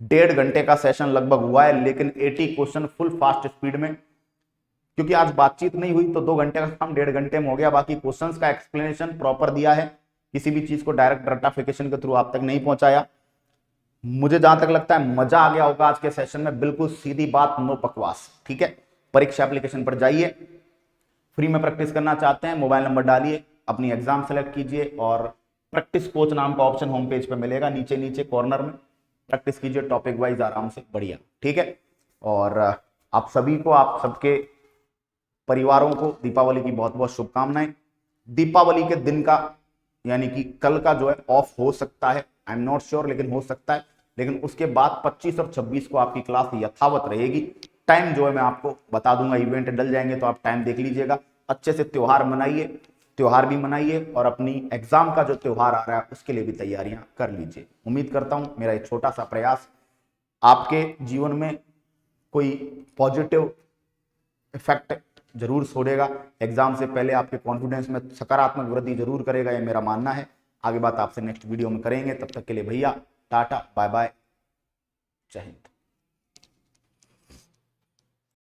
1.5 घंटे का सेशन लगभग हुआ है, लेकिन 80 क्वेश्चन फुल फास्ट स्पीड में, क्योंकि आज बातचीत नहीं हुई तो 2 घंटे का काम 1.5 घंटे में हो गया। बाकी क्वेश्चंस का एक्सप्लेनेशन प्रॉपर दिया है, किसी भी चीज को डायरेक्ट रट्टाफिकेशन के थ्रू आप तक नहीं पहुंचाया। मुझे जहां तक लगता है मजा आ गया होगा आज के सेशन में, बिल्कुल सीधी बात, नो बकवास। ठीक है, परीक्षा एप्लीकेशन पर जाइए, फ्री में प्रैक्टिस करना चाहते हैं, मोबाइल नंबर डालिए, अपनी एग्जाम सेलेक्ट कीजिए और प्रैक्टिस कोच नाम का ऑप्शन होम पेज पे मिलेगा, नीचे नीचे कॉर्नर में प्रैक्टिस कीजिए टॉपिक वाइज आराम से, बढ़िया। ठीक है। और आप सभी को, आप सबके परिवारों को दीपावली की बहुत बहुत शुभकामनाएं। दीपावली के दिन का यानी कि कल का जो है ऑफ हो सकता है, आई एम नॉट श्योर, लेकिन हो सकता है। लेकिन उसके बाद 25 और 26 को आपकी क्लास यथावत रहेगी। टाइम जो है मैं आपको बता दूंगा, इवेंट डल जाएंगे तो आप टाइम देख लीजिएगा। अच्छे से त्योहार मनाइए, त्योहार भी मनाइए और अपनी एग्जाम का जो त्योहार आ रहा है उसके लिए भी तैयारियां कर लीजिए। उम्मीद करता हूं मेरा एक छोटा सा प्रयास आपके जीवन में कोई पॉजिटिव इफेक्ट जरूर छोड़ेगा। एग्जाम से पहले आपके कॉन्फिडेंस में सकारात्मक वृद्धि जरूर करेगा, यह मेरा मानना है। आगे बात आपसे नेक्स्ट वीडियो में करेंगे, तब तक के लिए भैया टाटा बाय बाय, जय हिंद।